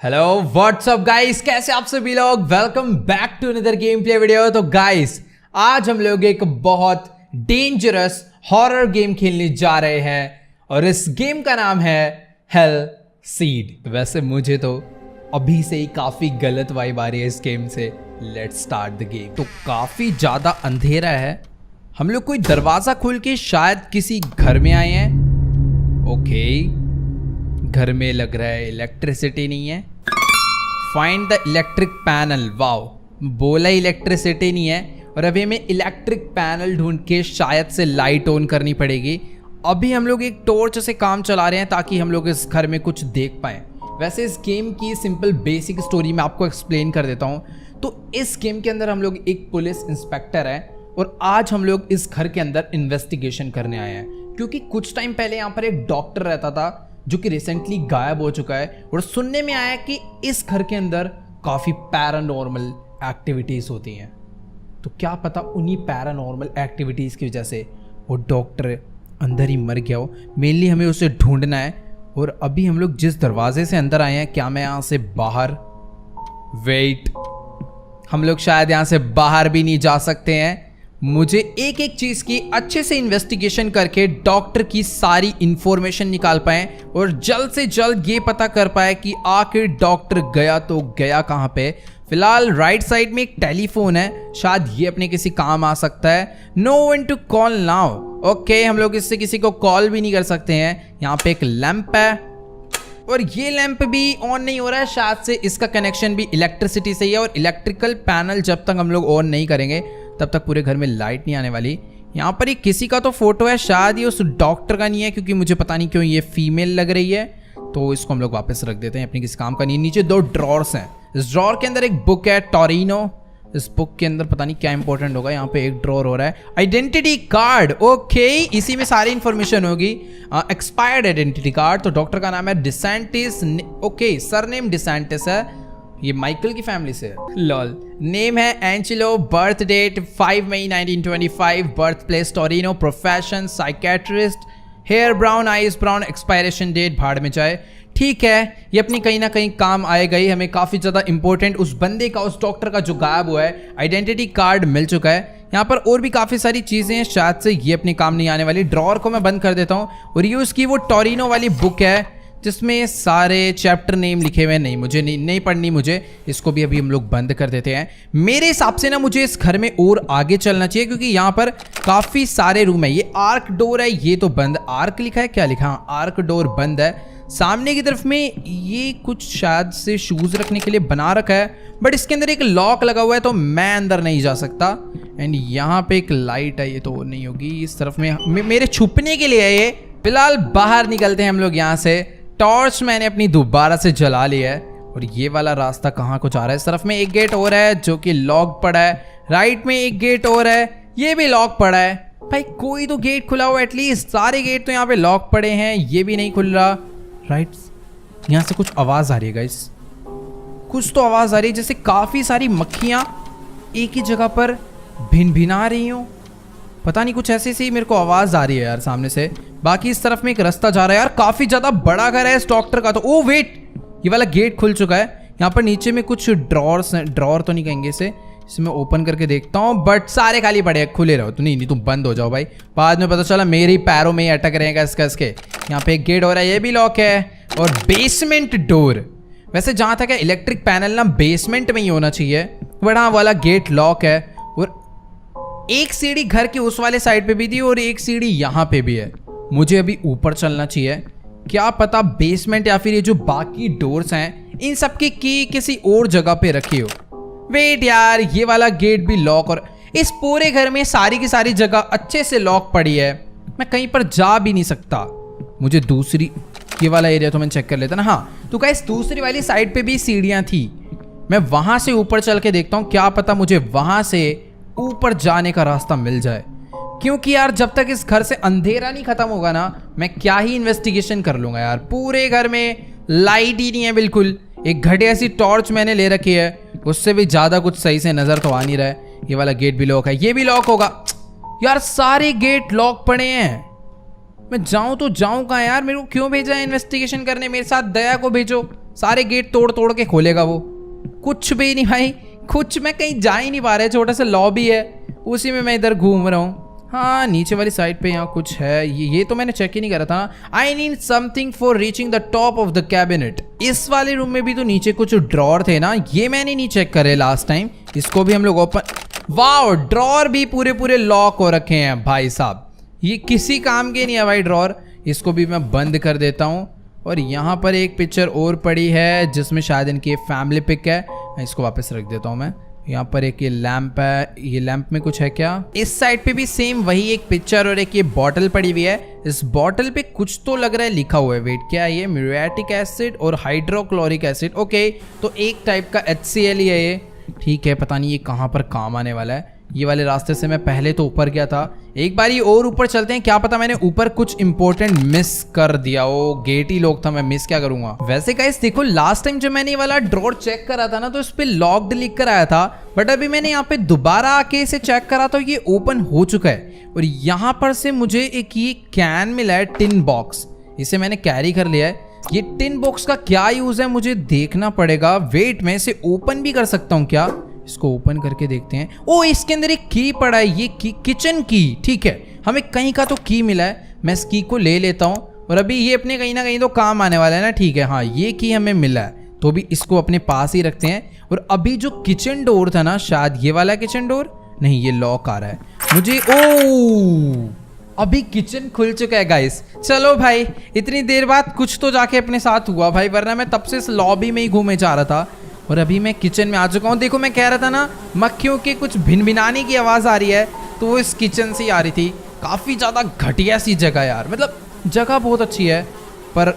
Hello what's up guys, कैसे आप सभी लोग। Welcome back to another game play video. तो गाइस आज हम लोग एक बहुत डेंजरस हॉरर गेम खेलने जा रहे हैं और इस गेम का नाम है हेल सीड। वैसे मुझे तो अभी से ही काफी गलत वाइब आ रही है इस गेम से। Let's start the game. तो काफी ज्यादा अंधेरा है, हम लोग कोई दरवाजा खोल के शायद किसी घर में आए हैं। ओके, घर में लग रहा है इलेक्ट्रिसिटी नहीं है। Find the electric panel. Wow, बोला इलेक्ट्रिसिटी नहीं है और अभी हमें इलेक्ट्रिक पैनल ढूंढ के शायद से लाइट ऑन करनी पड़ेगी। अभी हम लोग एक टॉर्च से काम चला रहे हैं ताकि हम लोग इस घर में कुछ देख पाएं। वैसे इस गेम की सिंपल बेसिक स्टोरी मैं आपको एक्सप्लेन कर देता हूँ। तो इस गेम के अंदर हम लोग एक पुलिस इंस्पेक्टर है और आज हम लोग इस घर के अंदर इन्वेस्टिगेशन करने आए हैं, क्योंकि कुछ टाइम पहले यहाँ पर एक डॉक्टर रहता था जो कि रिसेंटली गायब हो चुका है और सुनने में आया कि इस घर के अंदर काफ़ी पैरानॉर्मल एक्टिविटीज़ होती हैं। तो क्या पता उन्हीं पैरानॉर्मल एक्टिविटीज़ की वजह से वो डॉक्टर अंदर ही मर गया हो। मेनली हमें उसे ढूंढना है। और अभी हम लोग जिस दरवाजे से अंदर आए हैं, क्या मैं यहाँ से बाहर, वेट, हम लोग शायद यहाँ से बाहर भी नहीं जा सकते हैं। मुझे एक एक चीज़ की अच्छे से इन्वेस्टिगेशन करके डॉक्टर की सारी इंफॉर्मेशन निकाल पाए और जल्द से जल्द ये पता कर पाए कि आखिर डॉक्टर गया तो गया कहाँ पे। फिलहाल राइट साइड में एक टेलीफोन है, शायद ये अपने किसी काम आ सकता है। No one to call now. Okay, हम लोग इससे किसी को कॉल भी नहीं कर सकते हैं। यहाँ पे एक लैंप है और ये लैंप भी ऑन नहीं हो रहा है, शायद से इसका कनेक्शन भी इलेक्ट्रिसिटी से ही है। और इलेक्ट्रिकल पैनल जब तक हम लोग ऑन नहीं करेंगे तब तक पूरे घर में लाइट नहीं आने वाली। यहाँ पर एक किसी का तो फोटो है, शायद ये उस डॉक्टर का नहीं है, क्योंकि मुझे पता नहीं क्यों ये फीमेल लग रही है। तो इसको हम लोग वापस रख देते हैं, अपने किसी काम का नहीं। नीचे दो ड्रॉर्स हैं, इस ड्रॉर के अंदर एक बुक है टोरिनो। इस बुक के अंदर पता नहीं क्या इंपॉर्टेंट होगा। यहाँ पे एक ड्रॉर हो रहा है, आइडेंटिटी कार्ड। ओके, इसी में सारी इंफॉर्मेशन होगी। Expired identity card. तो डॉक्टर का नाम है डिसेंटिस। ओके, सरनेम डिसेंटिस है, ये माइकल की फैमिली से है। लॉल। नेम है Angelo. Birth date 5 May 1925। Birth place Torino. Profession psychiatrist. Hair brown, eyes brown. Expiration date भाड़ में जाए। ठीक है, ये अपनी कहीं ना कहीं काम आएगा ही। हमें काफ़ी ज़्यादा इंपॉर्टेंट उस बंदे का, उस डॉक्टर का जो गायब हुआ है, आइडेंटिटी कार्ड मिल चुका है। यहाँ पर और भी काफ़ी सारी चीज़ें हैं, शायद से ये अपने काम नहीं आने वाली। ड्रॉर को मैं बंद कर देता हूँ और ये उसकी वो टोरिनो वाली बुक है जिसमें सारे चैप्टर नेम लिखे हुए हैं। नहीं, मुझे नहीं पढ़नी मुझे। इसको भी अभी हम लोग बंद कर देते हैं। मेरे हिसाब से ना मुझे इस घर में और आगे चलना चाहिए, क्योंकि यहाँ पर काफ़ी सारे रूम है। ये आर्क डोर है, ये तो बंद। आर्क लिखा है, क्या लिखा? आर्क डोर बंद है। सामने की तरफ में ये कुछ शायद से शूज़ रखने के लिए बना रखा है, बट इसके अंदर एक लॉक लगा हुआ है तो मैं अंदर नहीं जा सकता। एंड यहाँ पे एक लाइट है, ये तो नहीं होगी। इस तरफ में मेरे छुपने के लिए है ये। फिलहाल बाहर निकलते हैं हम लोग यहाँ से। टॉर्च मैंने अपनी दोबारा से जला लिया है और ये वाला रास्ता कहाँ को जा रहा है। इस तरफ में एक गेट और है जो कि लॉक पड़ा है। राइट में एक गेट और है, ये भी लॉक पड़ा है। भाई कोई तो गेट खुला हुआ एटलीस्ट। सारे गेट तो यहाँ पे लॉक पड़े हैं, ये भी नहीं खुल रहा। राइट, यहाँ से कुछ आवाज़ आ रही है गाइस, कुछ तो आवाज़ आ रही है, जैसे काफ़ी सारी मक्खियाँ एक ही जगह पर भिन भिना रही हूँ। पता नहीं, कुछ ऐसी सी मेरे को आवाज़ आ रही है यार सामने से। बाकी इस तरफ में एक रास्ता जा रहा है यार, काफ़ी ज़्यादा बड़ा घर है इस डॉक्टर का तो। ओ वेट, ये वाला गेट खुल चुका है। यहाँ पर नीचे में कुछ ड्रॉर्स हैं, ड्रॉर तो नहीं कहेंगे इसे। इसे मैं ओपन करके देखता हूँ, बट सारे खाली पड़े हैं। खुले रहो तो नहीं, तुम बंद हो जाओ भाई, बाद में पता चला मेरे ही पैरों में ही अटक रहेगा इसका इसके। यहाँ पे एक गेट हो रहा है, ये भी लॉक है। और बेसमेंट डोर, वैसे जहाँ तक है इलेक्ट्रिक पैनल ना बेसमेंट में ही होना चाहिए, बट हाँ वाला गेट लॉक है। और एक सीढ़ी घर के उस वाले साइड पे भी थी और एक सीढ़ी यहाँ पे भी है। मुझे अभी ऊपर चलना चाहिए, क्या पता बेसमेंट या फिर ये जो बाकी डोर्स हैं इन सब की किसी और जगह पे रखी हो। वेट यार, ये वाला गेट भी लॉक। और इस पूरे घर में सारी की सारी जगह अच्छे से लॉक पड़ी है, मैं कहीं पर जा भी नहीं सकता। मुझे दूसरी, ये वाला एरिया तो मैं चेक कर लेता ना। हाँ तो गाइस, दूसरी वाली साइड पे भी सीढ़ियाँ थी, मैं वहां से ऊपर चल के देखता हूँ, क्या पता मुझे वहां से ऊपर जाने का रास्ता मिल जाए। क्योंकि यार जब तक इस घर से अंधेरा नहीं खत्म होगा ना, मैं क्या ही इन्वेस्टिगेशन कर लूंगा यार। पूरे घर में लाइट ही नहीं है बिल्कुल। एक घटिया सी टॉर्च मैंने ले रखी है, उससे भी ज़्यादा कुछ सही से नज़र तो आ नहीं रहा है। ये वाला गेट भी लॉक है, ये भी लॉक होगा यार। सारे गेट लॉक पड़े हैं। मैं जाऊं तो जाऊं कहाँ यार? मेरे को क्यों भेजा है इन्वेस्टिगेशन करने? मेरे साथ दया को भेजो। सारे गेट तोड़ तोड़ के खोलेगा वो। कुछ भी नहीं भाई, कुछ मैं कहीं जा ही नहीं पा रहा है। छोटा सा लॉबी है, उसी में मैं इधर घूम रहा हूँ। हाँ, नीचे वाली साइड पे यहाँ कुछ है। ये तो मैंने चेक ही नहीं करा था। I need something for reaching the top of the cabinet. इस वाले रूम में भी तो नीचे कुछ ड्रॉर थे ना, ये मैंने नहीं चेक करे लास्ट टाइम। इसको भी हम लोग ओपन, वाओ, ड्रॉर भी पूरे पूरे लॉक हो रखे हैं भाई साहब। ये किसी काम के नहीं है भाई ड्रॉर। इसको भी मैं बंद कर देता हूँ। और यहाँ पर एक पिक्चर और पड़ी है जिसमें शायद इनकी फैमिली पिक है। इसको वापस रख देता हूँ मैं। यहाँ पर एक ये लैंप है, ये लैंप में कुछ है क्या? इस साइड पे भी सेम वही एक पिक्चर और एक ये बॉटल पड़ी हुई है। इस बॉटल पे कुछ तो लग रहा है लिखा हुआ है। वेट, क्या है ये? म्यूरेटिक एसिड और हाइड्रोक्लोरिक एसिड। ओके, तो एक टाइप का HCl ही है ये। ठीक है, पता नहीं ये कहाँ पर काम आने वाला है। ये वाले रास्ते से मैं पहले तो ऊपर गया था। एक बार ये और ऊपर चलते हैं, क्या पता मैंने ऊपर कुछ इंपॉर्टेंट मिस कर दिया हो। गेट ही लॉक था, मैं मिस क्या करूंगा। वैसे गाइस देखो, लास्ट टाइम जब मैंने ये वाला ड्रॉर चेक करा था ना, तो इस पे लॉक्ड लिख कर आया था। बट अभी मैंने यहाँ पे दोबारा आके इसे चेक करा तो ये ओपन हो चुका है। और यहाँ पर से मुझे एक ये कैन मिला है, टिन बॉक्स। इसे मैंने कैरी कर लिया है। ये टिन बॉक्स का क्या यूज है मुझे देखना पड़ेगा। वेट, मैं इसे ओपन भी कर सकता हूँ क्या? इसको ओपन करके देखते हैं। ओ, इसके अंदर एक की पड़ा है, ये की, किचन की। ठीक है, हमें कहीं का तो की मिला है। मैं इस की को ले लेता हूँ और अभी ये अपने कहीं ना कहीं तो काम आने वाला है ना। ठीक है, हाँ, ये की हमें मिला है, तो भी इसको अपने पास ही रखते हैं। और अभी जो किचन डोर था ना, शायद ये वाला किचन डोर नहीं, ये लॉक आ रहा है मुझे। ओ, अभी किचन खुल चुका है गाइस। चलो भाई, इतनी देर बाद कुछ तो जाके अपने साथ हुआ भाई, वरना मैं तब से इस लॉबी में ही घूमे जा रहा था। और अभी मैं किचन में आ चुका हूँ। देखो, मैं कह रहा था ना, मक्खियों के कुछ भिनभिनाने की आवाज़ आ रही है, तो वो इस किचन से ही आ रही थी। काफ़ी ज़्यादा घटिया सी जगह यार, मतलब जगह बहुत अच्छी है पर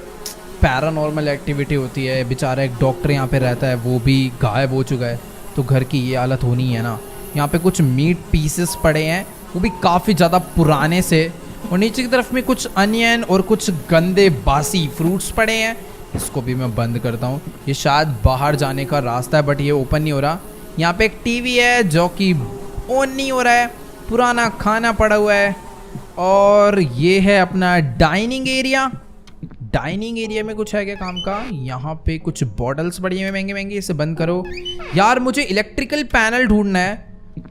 पैरानॉर्मल एक्टिविटी होती है। बेचारा एक डॉक्टर यहाँ पे रहता है, वो भी गायब हो चुका है, तो घर की ये हालत होनी है ना। यहाँ पे कुछ मीट पीसेस पड़े हैं, वो भी काफ़ी ज़्यादा पुराने से। और नीचे की तरफ में कुछ अनियन और कुछ गंदे बासी फ्रूट्स पड़े हैं। इसको भी मैं बंद करता हूँ। ये शायद बाहर जाने का रास्ता है, बट ये ओपन नहीं हो रहा। यहाँ पे एक टीवी है जो कि ऑन नहीं हो रहा है। पुराना खाना पड़ा हुआ है। और ये है अपना डाइनिंग एरिया। डाइनिंग एरिया में कुछ है क्या काम का? यहाँ पे कुछ बॉटल्स पड़ी हैं महंगे महंगे, इसे बंद करो। यार, मुझे इलेक्ट्रिकल पैनल ढूंढना है,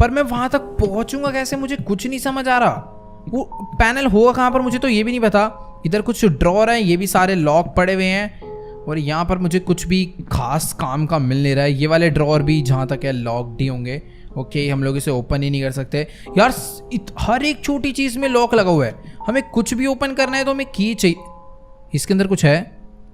पर मैं वहाँ तक पहुँचूंगा कैसे? मुझे कुछ नहीं समझ आ रहा। वो पैनल होगा कहाँ पर, मुझे तो ये भी नहीं पता। इधर कुछ ड्रॉर है, ये भी सारे लॉक पड़े हुए हैं। और यहाँ पर मुझे कुछ भी खास काम का मिल नहीं रहा है। ये वाले ड्रॉर भी जहाँ तक है लॉक्ड ही होंगे। ओके, हम लोग इसे ओपन ही नहीं कर सकते यार। हर एक छोटी चीज़ में लॉक लगा हुआ है। हमें कुछ भी ओपन करना है तो हमें की चाहिए। इसके अंदर कुछ है,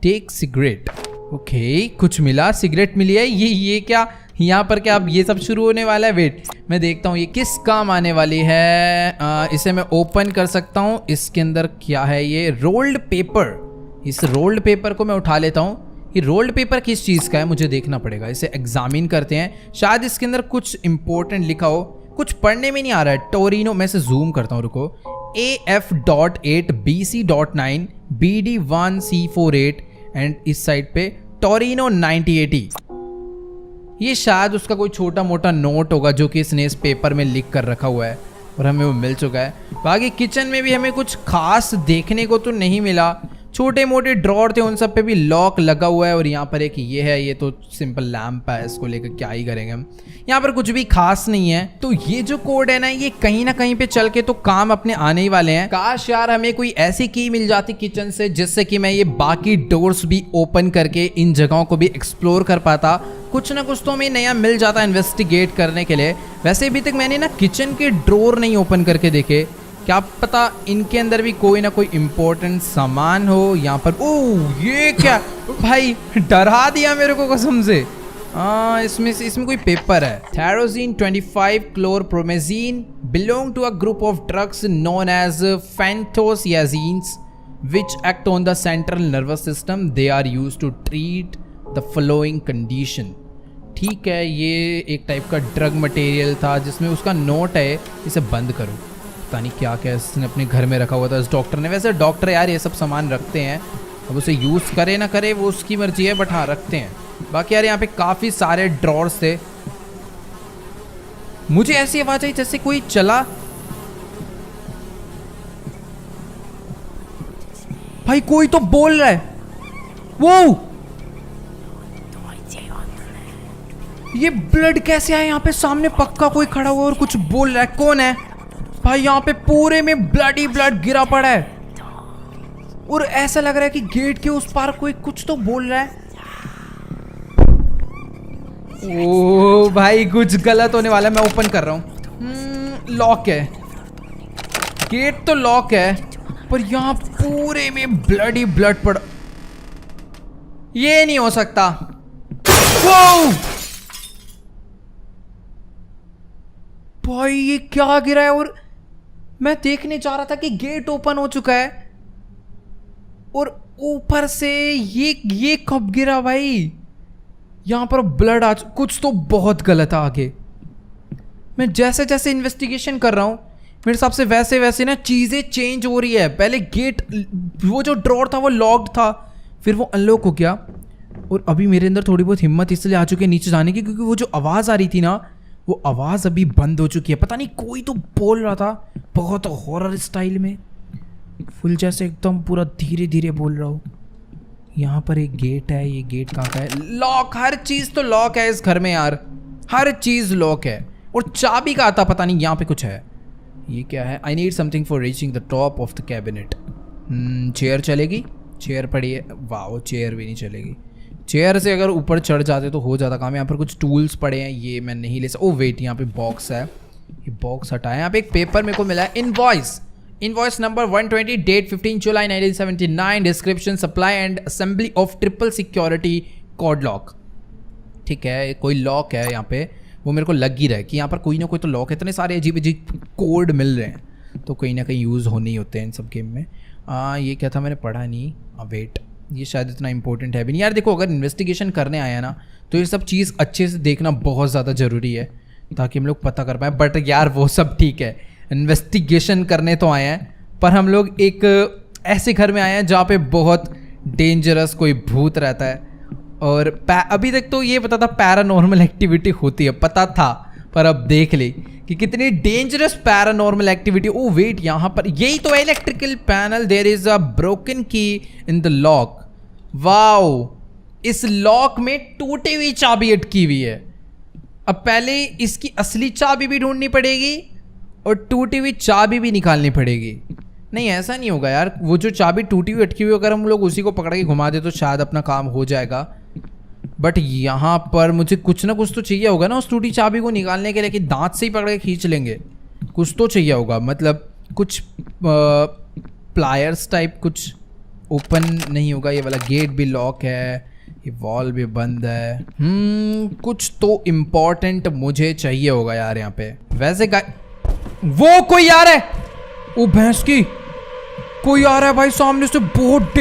टेक सिगरेट। ओके, कुछ मिला, सिगरेट मिली है। ये क्या यहाँ पर, क्या अब ये सब शुरू होने वाला है? वेट, मैं देखता हूँ ये किस काम आने वाली है। इसे मैं ओपन कर सकता हूँ। इसके अंदर क्या है? ये रोल्ड पेपर। इस रोल्ड पेपर को मैं उठा लेता हूँ। ये रोल्ड पेपर किस चीज़ का है मुझे देखना पड़ेगा। इसे एग्जामिन करते हैं, शायद इसके अंदर कुछ इंपॉर्टेंट लिखा हो। कुछ पढ़ने में नहीं आ रहा है। टोरिनो, मैं इसे जूम करता हूँ, रुको। AF.8 BC.9 BD1C48 एंड इस साइड पे टोरिनो 9080। ये शायद उसका कोई छोटा मोटा नोट होगा जो कि इसने इस पेपर में लिख कर रखा हुआ है और हमें वो मिल चुका है। बाकी किचन में भी हमें कुछ खास देखने को तो नहीं मिला। छोटे मोटे ड्रॉर थे, उन सब पे भी लॉक लगा हुआ है। और यहाँ पर एक ये है, ये तो सिंपल लैंप है, इसको लेकर क्या ही करेंगे हम। यहाँ पर कुछ भी खास नहीं है। तो ये जो कोड है ना, ये कहीं ना कहीं पे चल के तो काम अपने आने ही वाले हैं। काश यार हमें कोई ऐसी की मिल जाती किचन से, जिससे कि मैं ये बाकी डोर्स भी ओपन करके इन जगहों को भी एक्सप्लोर कर पाता। कुछ ना कुछ तो हमें नया मिल जाता इन्वेस्टिगेट करने के लिए। वैसे अभी तक मैंने ना किचन के ड्रॉर नहीं ओपन करके देखे, क्या पता इनके अंदर भी कोई ना कोई इंपॉर्टेंट सामान हो। यहाँ पर ओह, ये क्या भाई, डरा दिया मेरे को कसम से। इसमें कोई पेपर है। थैरोजीन 25 chlorpromazine belong to a group of drugs known as phenothiazines which act on the central nervous system. They are use to treat the following condition. ठीक है, ये एक टाइप का ड्रग मटेरियल था जिसमें उसका नोट है। इसे बंद करो। पता नहीं क्या क्या इसने अपने घर में रखा हुआ था इस डॉक्टर ने। वैसे डॉक्टर यार ये सब सामान रखते हैं, अब उसे यूज़ करे ना करे वो उसकी मर्जी है, बट हाँ रखते हैं। बाकी यार यहाँ पे काफ़ी सारे ड्रॉर्स थे। मुझे ऐसी आवाज़ आई जैसे कोई चला। भाई कोई तो बोल रहा है। वो ये ब्लड कैसे आया यहाँ पे? सामने पक्का कोई खड़ा हुआ और कुछ बोल रहा है। कौन है भाई? यहाँ पे पूरे में ब्लड ही ब्लड गिरा पड़ा है और ऐसा लग रहा है कि गेट के उस पार कोई कुछ तो बोल रहा है। ओ भाई कुछ गलत होने वाला है। मैं ओपन कर रहा हूँ। लॉक है, गेट तो लॉक है पर यहाँ पूरे में ब्लड ही ब्लड पड़ा। ये नहीं हो सकता। वो भाई ये क्या गिरा है? और मैं देखने जा रहा था कि गेट ओपन हो चुका है और ऊपर से ये कब गिरा भाई? यहां पर ब्लड कुछ तो बहुत गलत है आगे। मैं जैसे जैसे इन्वेस्टिगेशन कर रहा हूं मेरे हिसाब से वैसे वैसे ना चीजें चेंज हो रही है। पहले गेट वो जो ड्रॉर था वो लॉक्ड था, फिर वो अनलॉक हो गया और अभी मेरे अंदर थोड़ी बहुत हिम्मत इसलिए आ चुकी है नीचे जाने की क्योंकि वो जो आवाज़ आ रही थी ना वो आवाज़ अभी बंद हो चुकी है। पता नहीं कोई तो बोल रहा था बहुत हॉरर स्टाइल में, फुल जैसे एकदम पूरा धीरे धीरे बोल रहा हूँ। यहाँ पर एक गेट है, ये गेट कहाँ का है? लॉक, हर चीज़ तो लॉक है इस घर में यार, हर चीज़ लॉक है। और चाबी का आता पता नहीं, यहाँ पे कुछ है। ये क्या है? I need something for reaching the top of the cabinet. Chair चलेगी? चेयर पड़ी है। वाह, चेयर भी नहीं चलेगी। चेयर से अगर ऊपर चढ़ जाते तो हो जाता काम। यहाँ पर कुछ टूल्स पड़े हैं, ये मैं नहीं ले सकता। ओ वेट, यहाँ पे बॉक्स है, ये बॉक्स हटाया। यहाँ पे एक पेपर मेरे को मिला है, invoice number 120, date 15 July 1979, description supply and assembly of triple security code lock. ठीक है, कोई लॉक है यहाँ पे, वो मेरे को लग ही रहा है कि यहाँ पर कोई ना कोई तो लॉक है। इतने सारे अजीब अजीब कोड मिल रहे हैं तो कहीं ना कहीं यूज़ होने ही होते हैं इन सब गेम में। ये क्या था? मैंने पढ़ा नहीं। वेट, ये शायद इतना इंपॉर्टेंट है भी नहीं यार। देखो, अगर इन्वेस्टिगेशन करने आया ना तो ये सब चीज़ अच्छे से देखना बहुत ज़्यादा ज़रूरी है ताकि हम लोग पता कर पाए। बट यार वो सब ठीक है, इन्वेस्टिगेशन करने तो आए हैं पर हम लोग एक ऐसे घर में आए हैं जहाँ पे बहुत डेंजरस कोई भूत रहता है। और अभी तक तो ये पता था पैरानॉर्मल एक्टिविटी होती है, पता था, पर अब देख ली कि कितनी dangerous paranormal activity. Oh wait, यहाँ पर यही तो है electrical panel. There is a broken key in the lock. Wow, इस लॉक में टूटी हुई चाबी अटकी हुई है। अब पहले इसकी असली चाबी भी ढूंढनी पड़ेगी और टूटी हुई चाबी भी निकालनी पड़ेगी। नहीं, ऐसा नहीं होगा यार। वो जो चाबी टूटी हुई अटकी हुई, अगर हम लोग उसी को पकड़ के घुमा दे तो शायद अपना काम हो जाएगा। बट यहाँ पर मुझे कुछ ना कुछ तो चाहिए होगा ना उस टूटी चाबी को निकालने के लिए, कि दांत से ही पकड़ के खींच लेंगे। कुछ तो चाहिए होगा, मतलब कुछ प्लायर्स टाइप कुछ। ओपन नहीं होगा, ये वाला गेट भी लॉक है, ये वॉल भी बंद है। कुछ तो इम्पोर्टेंट मुझे चाहिए होगा यार यहाँ पे। वैसे वो कोई आ रहा है, ओ भैंस की, कोई आ रहा है भाई सामने से। बहुत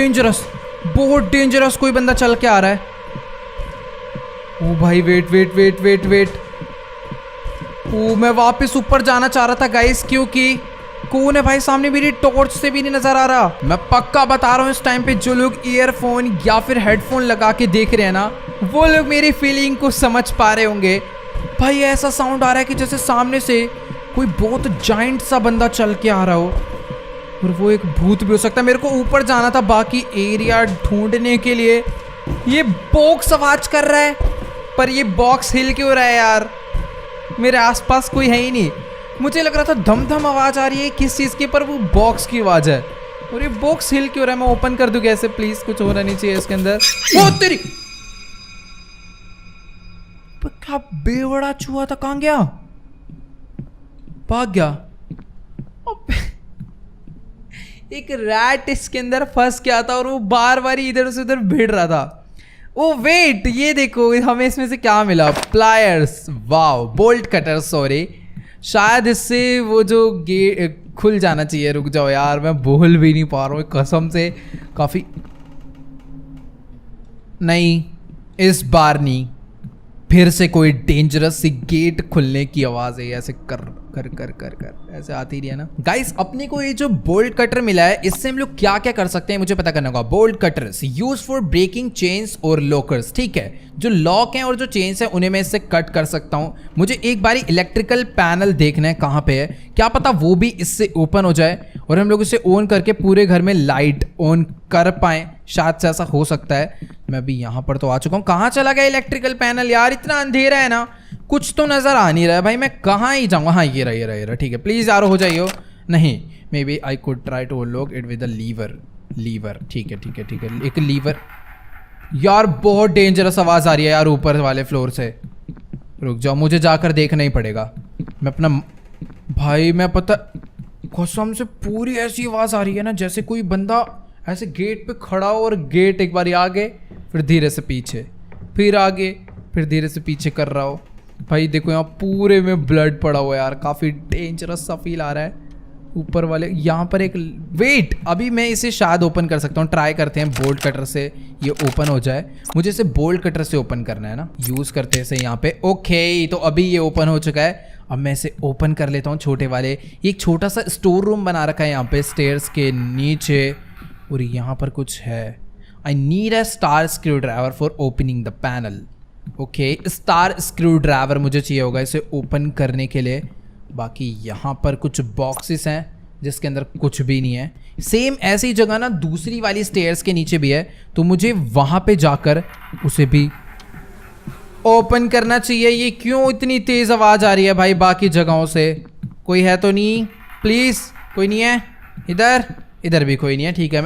डेंजरस कोई बंदा चल के आ रहा है। ओ भाई wait wait wait wait wait. ओ मैं वापस ऊपर जाना चाह रहा था गाइस, क्योंकि कौन है भाई सामने? मेरी टॉर्च से भी नहीं नजर आ रहा। मैं पक्का बता रहा हूँ, इस टाइम पे जो लोग ईयरफोन या फिर हेडफोन लगा के देख रहे हैं ना, वो लोग मेरी फीलिंग को समझ पा रहे होंगे। भाई ऐसा साउंड आ रहा है कि जैसे सामने से कोई बहुत जाइंट सा बंदा चल के आ रहा हो, और वो एक भूत भी हो सकता है। मेरे को ऊपर जाना था बाकी एरिया ढूंढने के लिए। ये बॉक्स आवाज कर रहा है, पर ये बॉक्स हिल क्यों रहा है यार? मेरे आसपास कोई है ही नहीं। मुझे लग रहा था धम धम आवाज आ रही है किस चीज की, पर वो बॉक्स की आवाज है। और ये बॉक्स हिल क्यों रहा है? मैं ओपन कर दूं कैसे? प्लीज, कुछ होना नहीं चाहिए इसके अंदर। ओ तेरी, क्या बेवड़ा चूहा था, कहां गया? भाग गया। एक रैट इसके अंदर फंस गया था और वो बार बार इधर से उधर भिड़ रहा था। ओ वेट, ये देखो हमें इसमें से क्या मिला? Pliers, wow, bolt cutter, sorry. शायद इससे वो जो गेट खुल जाना चाहिए। रुक जाओ यार, मैं बोल भी नहीं पा रहा हूँ कसम से। काफी नहीं, इस बार नहीं। फिर से कोई डेंजरस सी गेट खुलने की आवाज है। ऐसे कर कर कर कर कर ऐसे आती रही है ना गाइस। अपने को ये जो बोल्ट कटर मिला है, इससे हम लोग क्या क्या कर सकते हैं मुझे पता करना होगा। Bolt cutters use for breaking chains और लॉकर्स। ठीक है, जो लॉक हैं और जो चेन्स हैं उन्हें मैं इससे कट कर सकता हूँ। मुझे एक बारी इलेक्ट्रिकल पैनल देखना है कहाँ पे है, क्या पता वो भी इससे ओपन हो जाए और हम लोग इसे ऑन करके पूरे घर में लाइट ऑन कर पाए। शायद से ऐसा हो सकता है। मैं अभी यहाँ पर तो आ चुका हूँ। कहाँ चला गया इलेक्ट्रिकल पैनल यार? इतना अंधेरा है ना, कुछ तो नज़र आ नहीं रहा है भाई। मैं कहाँ ही जाऊँगा? हाँ ये रहा। ठीक है, प्लीज़ यार हो जाइए। नहीं, maybe I could try to unlock it with a lever. ठीक है, एक लीवर। यार बहुत डेंजरस आवाज़ आ रही है यार ऊपर वाले फ्लोर से। रुक जाओ, मुझे जाकर देखना ही पड़ेगा। मैं अपना भाई, मैं पता कसम से पूरी ऐसी आवाज़ आ रही है ना जैसे कोई बंदा ऐसे गेट पे खड़ा हो और गेट एक बार आगे फिर धीरे से पीछे, फिर आगे फिर धीरे से पीछे कर रहा हो। भाई देखो यहाँ पूरे में ब्लड पड़ा हुआ है यार, काफ़ी डेंजरस सा फील आ रहा है। ऊपर वाले यहाँ पर एक वेट, अभी मैं इसे शायद ओपन कर सकता हूँ। ट्राई करते हैं बोल्ट कटर से ये ओपन हो जाए। मुझे इसे बोल्ट कटर से ओपन करना है ना, यूज़ करते हैं इसे यहाँ पे। ओके, तो अभी ये ओपन हो चुका है। अब मैं इसे ओपन कर लेता हूँ छोटे वाले। एक छोटा सा स्टोर रूम बना रखा है यहाँ पे स्टेयर्स के नीचे, और यहाँ पर कुछ है। I need a star screw driver for opening the panel. Okay, star screw driver मुझे चाहिए होगा इसे ओपन करने के लिए। बाकी यहाँ पर कुछ बॉक्सेस हैं जिसके अंदर कुछ भी नहीं है। सेम ऐसी जगह ना दूसरी वाली स्टेयर्स के नीचे भी है, तो मुझे वहाँ पे जाकर उसे भी ओपन करना चाहिए। ये क्यों इतनी तेज़ आवाज़ आ रही है भाई बाकी जगहों से? कोई है तो नहीं? प्लीज़ कोई नहीं है इधर भी कोई नहीं है। ठीक है,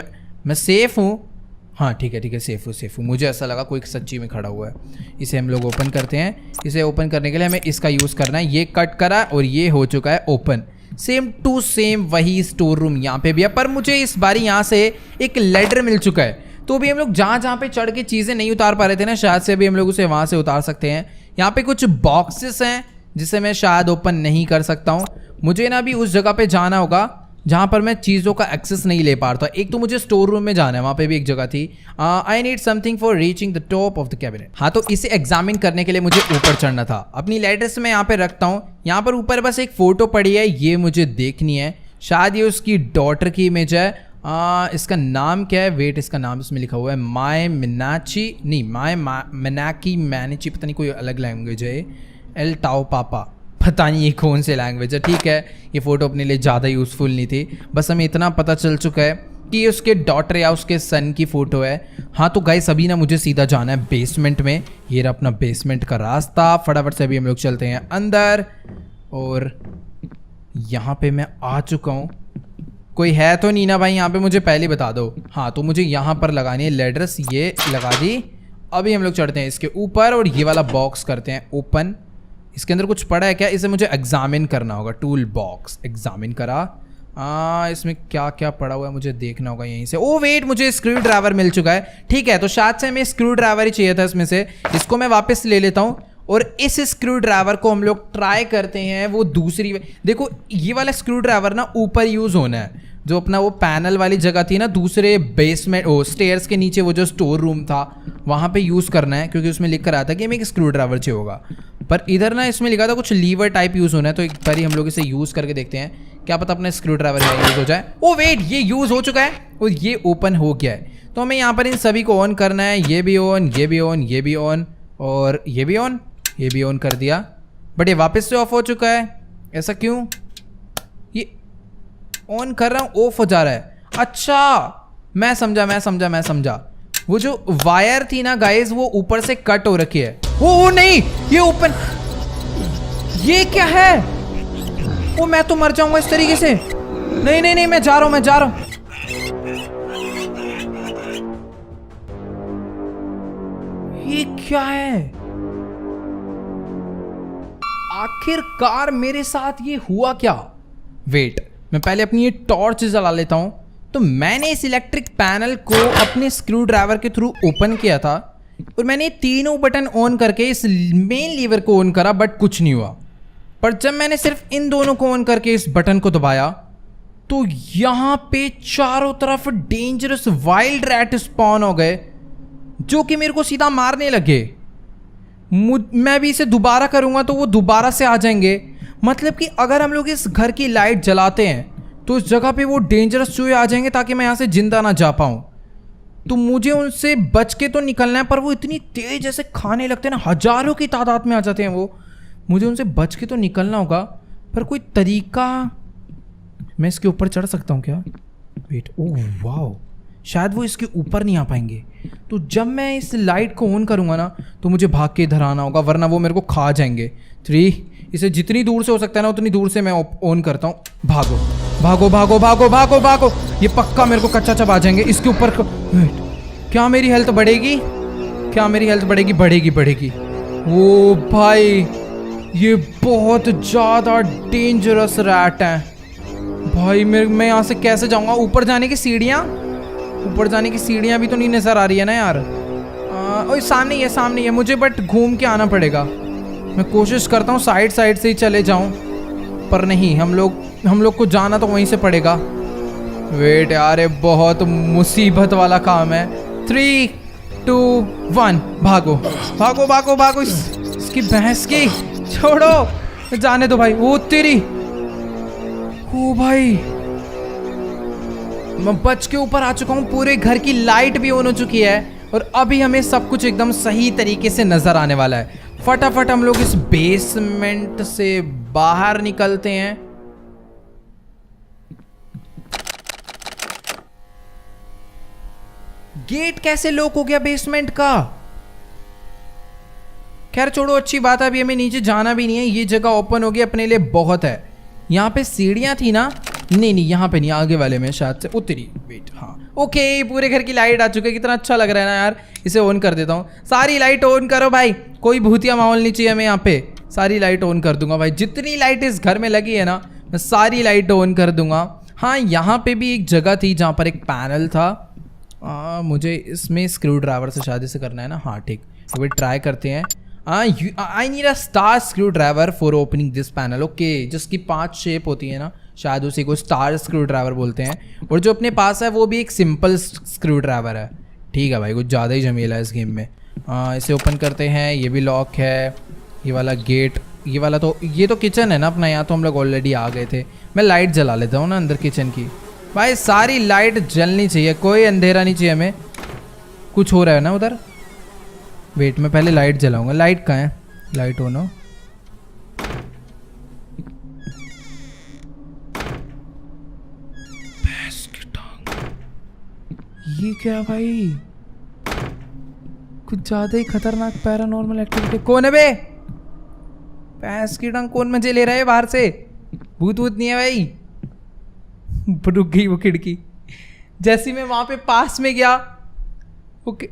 मैं सेफ़ हूँ। हाँ ठीक है, सेफ़ हूँ। मुझे ऐसा लगा कोई सच्ची में खड़ा हुआ है। इसे हम लोग ओपन करते हैं। इसे ओपन करने के लिए हमें इसका यूज़ करना है। ये कट करा और ये हो चुका है ओपन। सेम टू सेम वही स्टोर रूम यहाँ पे भी है, पर मुझे इस बारी यहाँ से एक लेडर मिल चुका है। तो अभी हम लोग जहाँ पे चढ़ के चीज़ें नहीं उतार पा रहे थे ना, शायद से अभी हम लोग उसे वहाँ से उतार सकते हैं। यहाँ पे कुछ बॉक्सेस हैं जिसे मैं शायद ओपन नहीं कर सकता हूँ। मुझे ना अभी उस जगह पे जाना होगा जहाँ पर मैं चीज़ों का एक्सेस नहीं ले पा रहा था। एक तो मुझे स्टोर रूम में जाना है, वहाँ पे भी एक जगह थी। I need something for reaching the top of the cabinet. हाँ, तो इसे एग्जामिन करने के लिए मुझे ऊपर चढ़ना था। अपनी लेटर्स मैं यहाँ पे रखता हूँ। यहाँ पर ऊपर बस एक फ़ोटो पड़ी है, ये मुझे देखनी है। शायद ये उसकी डॉटर की इमेज है। इसका नाम क्या है? वेट, इसका नाम इसमें लिखा हुआ है माय मिनाची, नहीं माय मिनाकी मैनिची, पता नहीं कोई अलग लैंग्वेज है। एल टाओ पापा, पता नहीं ये कौन से लैंग्वेज है। ठीक है, ये फ़ोटो अपने लिए ज़्यादा यूज़फुल नहीं थी, बस हमें इतना पता चल चुका है कि ये उसके डॉटर या उसके सन की फ़ोटो है। हाँ, तो गाइस अभी ना मुझे सीधा जाना है बेसमेंट में। ये रहा अपना बेसमेंट का रास्ता। फटाफट से अभी हम लोग चलते हैं अंदर, और यहाँ पे मैं आ चुका हूँ। कोई है तो नहीं ना भाई यहाँ पे? मुझे पहले बता दो। हाँ, तो मुझे यहाँ पर लगानी है लेडर्स, ये लगा दी। अभी हम लोग चढ़ते हैं इसके ऊपर और ये वाला बॉक्स करते हैं ओपन। इसके अंदर कुछ पड़ा है क्या? इसे मुझे एग्जामिन करना होगा। टूल बॉक्स एग्जामिन करा। इसमें क्या क्या पड़ा हुआ है मुझे देखना होगा यहीं से। ओ वेट, मुझे स्क्रू ड्राइवर मिल चुका है। ठीक है, तो शायद से हमें स्क्रू ड्राइवर ही चाहिए था इसमें से। इसको मैं वापस ले लेता हूँ और इस स्क्रू ड्राइवर को हम लोग ट्राई करते हैं। वो दूसरी, देखो ये वाला स्क्रू ड्राइवर ना ऊपर यूज़ होना है, जो अपना वो पैनल वाली जगह थी ना दूसरे बेसमेंट, ओ स्टेयर्स के नीचे वो जो स्टोर रूम था वहाँ पे यूज़ करना है, क्योंकि उसमें लिख कर आया था कि हमें एक स्क्रू ड्राइवर चाहिए होगा। पर इधर ना इसमें लिखा था कुछ लीवर टाइप यूज़ होना है। तो एक बार ही हम लोग इसे यूज़ करके देखते हैं, क्या पता अपना स्क्रू ड्राइवर यूज़ हो जाए। ओ वेट, ये यूज़ हो चुका है और ये ओपन हो गया है। तो हमें यहाँ पर इन सभी को ऑन करना है। ये भी ऑन, ये भी ऑन, ये भी ऑन और ये भी ऑन, ये भी ऑन कर दिया। बट ये वापस से ऑफ हो चुका है, ऐसा क्यों? ये ऑन कर रहा हूँ, ऑफ हो जा रहा है। अच्छा, मैं समझा। वो जो वायर थी ना गाइस, वो ऊपर से कट हो रखी है। ओ नहीं, ये ओपन, ये क्या है? ओ मैं तो मर जाऊंगा इस तरीके से। नहीं, मैं जा रहा हूँ। ये क्या है? आखिरकार मेरे साथ ये हुआ क्या? वेट, मैं पहले अपनी ये टॉर्च जला लेता हूं। तो मैंने इस इलेक्ट्रिक पैनल को अपने स्क्रू ड्राइवर के थ्रू ओपन किया था और मैंने तीनों बटन ऑन करके इस मेन लीवर को ऑन करा, बट कुछ नहीं हुआ। पर जब मैंने सिर्फ इन दोनों को ऑन करके इस बटन को दबाया तो यहां पे चारों तरफ डेंजरस वाइल्ड रैट स्पॉन हो गए, जो कि मेरे को सीधा मारने लगे। मैं भी इसे दोबारा करूंगा तो वो दोबारा से आ जाएंगे। मतलब कि अगर हम लोग इस घर की लाइट जलाते हैं तो इस जगह पे वो डेंजरस चूहे आ जाएंगे ताकि मैं यहाँ से जिंदा ना जा पाऊँ। तो मुझे उनसे बच के तो निकलना है, पर वो इतनी तेज जैसे खाने लगते हैं ना, हजारों की तादाद में आ जाते हैं वो। मुझे उनसे बच के तो निकलना होगा, पर कोई तरीका? मैं इसके ऊपर चढ़ सकता हूँ क्या? वेट, ओह वाओ, शायद वो इसके ऊपर नहीं आ पाएंगे। तो जब मैं इस लाइट को ऑन करूँगा ना तो मुझे भाग के इधर आना होगा, वरना वो मेरे को खा जाएंगे। 3, इसे जितनी दूर से हो सकता है ना उतनी दूर से मैं ऑन करता हूँ। भागो भागो भागो भागो भागो भागो, ये पक्का मेरे को कच्चा चबा जाएंगे। इसके ऊपर क्या मेरी हेल्थ बढ़ेगी? क्या मेरी हेल्थ बढ़ेगी? बढ़ेगी बढ़ेगी। ओ भाई, ये बहुत ज़्यादा डेंजरस रैट है भाई। मैं यहाँ से कैसे जाऊँगा? ऊपर जाने की सीढ़ियाँ, ऊपर जाने की सीढ़ियाँ भी तो नहीं नज़र आ रही है ना यार। ओए सामने ही है, सामने ही है मुझे, बट घूम के आना पड़ेगा। मैं कोशिश करता हूँ साइड साइड से ही चले जाऊँ, पर नहीं, हम लोग को जाना तो वहीं से पड़ेगा। वेट यार, ये बहुत मुसीबत वाला काम है। 3, 2, 1 भागो भागो भागो भागो। इसकी भैंस की छोड़ो, जाने दो भाई। वो तेरी, ओ भाई, मैं बच के ऊपर आ चुका हूँ। पूरे घर की लाइट भी ऑन हो चुकी है और अभी हमें सब कुछ एकदम सही तरीके से नजर आने वाला है। फटाफट हम लोग इस बेसमेंट से बाहर निकलते हैं। गेट कैसे लॉक हो गया बेसमेंट का? खैर छोड़ो, अच्छी बात है, अभी हमें नीचे जाना भी नहीं है। ये जगह ओपन हो गई अपने लिए, बहुत है। यहाँ पे सीढ़ियाँ थी ना? नहीं नहीं, यहाँ पे नहीं, आगे वाले में शायद से उतरी। वेट, हाँ ओके, पूरे घर की लाइट आ चुकी है। कितना अच्छा लग रहा है ना यार। इसे ऑन कर देता हूँ। सारी लाइट ऑन करो भाई, कोई भूतिया माहौल नहीं चाहिए हमें यहाँ पे। सारी लाइट ऑन कर दूंगा भाई, जितनी लाइट इस घर में लगी है ना मैं सारी लाइट ऑन कर दूंगा। हाँ, यहाँ पे भी एक जगह थी जहाँ पर एक पैनल था। मुझे इसमें स्क्रू ड्राइवर से शायद इसे करना है ना। हाँ ठीक, अभी ट्राई करते हैं। I need a star screw driver for opening this panel. Okay, जिसकी 5 शेप होती है ना, शायद उसी को स्टार स्क्रू ड्राइवर बोलते हैं। और जो अपने पास है वो भी एक सिंपल स्क्रू ड्राइवर है। ठीक है भाई, कुछ ज़्यादा ही झमेला है इस गेम में। इसे ओपन करते हैं। ये भी लॉक है, ये वाला गेट, ये वाला तो, ये तो किचन है ना अपना। यहाँ तो हम लोग ऑलरेडी आ गए थे। मैं लाइट जला लेता हूँ ना अंदर किचन की। भाई सारी लाइट जलनी चाहिए, कोई अंधेरा नहीं चाहिए हमें। कुछ हो रहा है ना उधर? वेट, मैं पहले लाइट जलाऊंगा। लाइट कहाँ है? लाइट ऑन हो। भैंस की टांग, ये क्या भाई? कुछ ज्यादा ही खतरनाक पैरानॉर्मल एक्टिविटी। कौन है बे? भैंस की टांग कौन मजे ले रहा है बाहर से? भूत वूत नहीं है भाई? रुक गई वो खिड़की जैसी मैं वहां पे पास में गया। ओके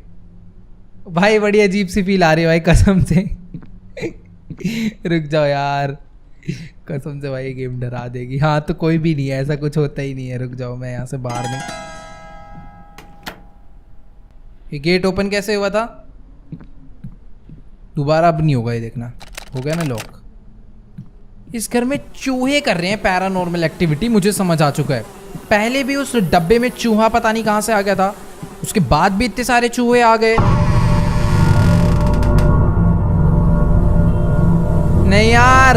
भाई, बड़ी अजीब सी फील आ रही है भाई कसम से। रुक जाओ यार, कसम से भाई ये गेम डरा देगी। हाँ तो कोई भी नहीं है, ऐसा कुछ होता ही नहीं है। रुक जाओ, मैं यहाँ से बाहर नहीं। ये गेट ओपन कैसे हुआ था? दोबारा अब नहीं होगा, ये देखना। हो गया ना लॉक। इस घर में चूहे कर रहे हैं पैरानॉर्मल एक्टिविटी, मुझे समझ आ चुका है। पहले भी उस डब्बे में चूहा पता नहीं कहां से आ गया था, उसके बाद भी इतने सारे चूहे आ गए। नहीं यार,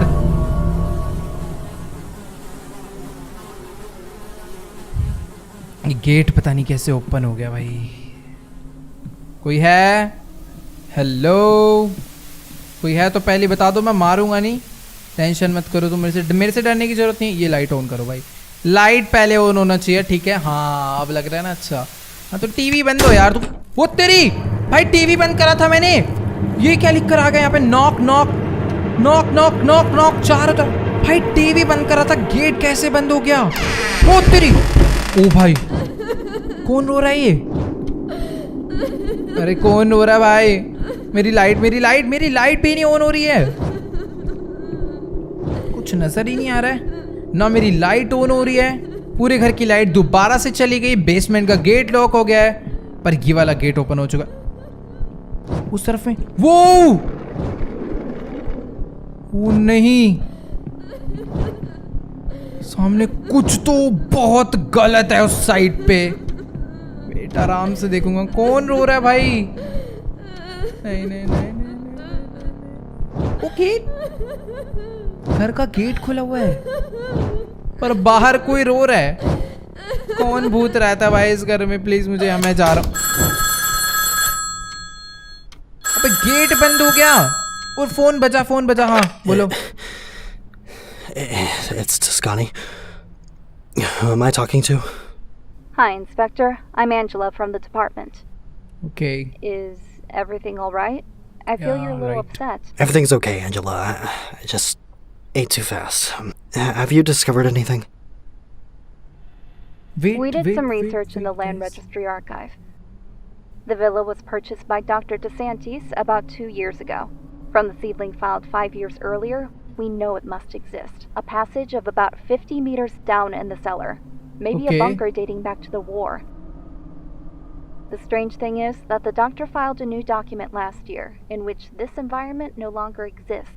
ये गेट पता नहीं कैसे ओपन हो गया भाई। कोई है? हेलो, कोई है तो पहले बता दो, मैं मारूंगा नहीं। टेंशन मत करो तुम, मेरे से डरने की जरूरत नहीं। ये लाइट ऑन करो भाई, लाइट पहले ऑन होना चाहिए। ठीक है, हाँ अब लग रहा है ना अच्छा। हाँ तो टीवी बंद हो यार। तू वो तेरी भाई, टीवी बंद करा था मैंने। ये क्या लिख कर आ गया यहाँ पे? Knock knock knock knock knock knock चारों तरफ। भाई टीवी बंद करा था, गेट कैसे बंद हो गया? वो तेरी, ओ भाई कौन रो रहा है ये? अरे कौन रो रहा है भाई? मेरी लाइट भी नहीं ऑन हो रही है। कुछ नजर ही नहीं आ रहा है ना। मेरी लाइट ऑन हो रही है, पूरे घर की लाइट दोबारा से चली गई। बेसमेंट का गेट लॉक हो गया है, पर ये वाला गेट ओपन हो चुका। उस तरफ में वो नहीं, सामने कुछ तो बहुत गलत है उस साइड पे। बेटा आराम से देखूंगा। कौन रो रहा है भाई? नहीं नहीं नहीं नहीं। ओके, घर का गेट खुला हुआ है पर बाहर कोई रो रहा है। कौन भूत रहता है भाई इस घर में? प्लीज मुझे, मैं जा रहा हूं। अबे गेट बंद हो गया और फोन बजा। हाँ बोलो। It's Toscani. Who am I talking to? Hi, Inspector. I'm Angela from the department. Okay. Is everything all right? I feel Yeah, you're a little right. upset. Everything's okay, Angela. I just ate too fast. Have you discovered anything? Wait, We did wait, some wait, research in the wait, Land guys. Registry Archive. The villa was purchased by Dr. DeSantis about 2 years ago. From the seedling filed 5 years earlier, we know it must exist. A passage of about 50 meters down in the cellar. Maybe Okay. a bunker dating back to the war. The strange thing is that the doctor filed a new document last year in which this environment no longer exists.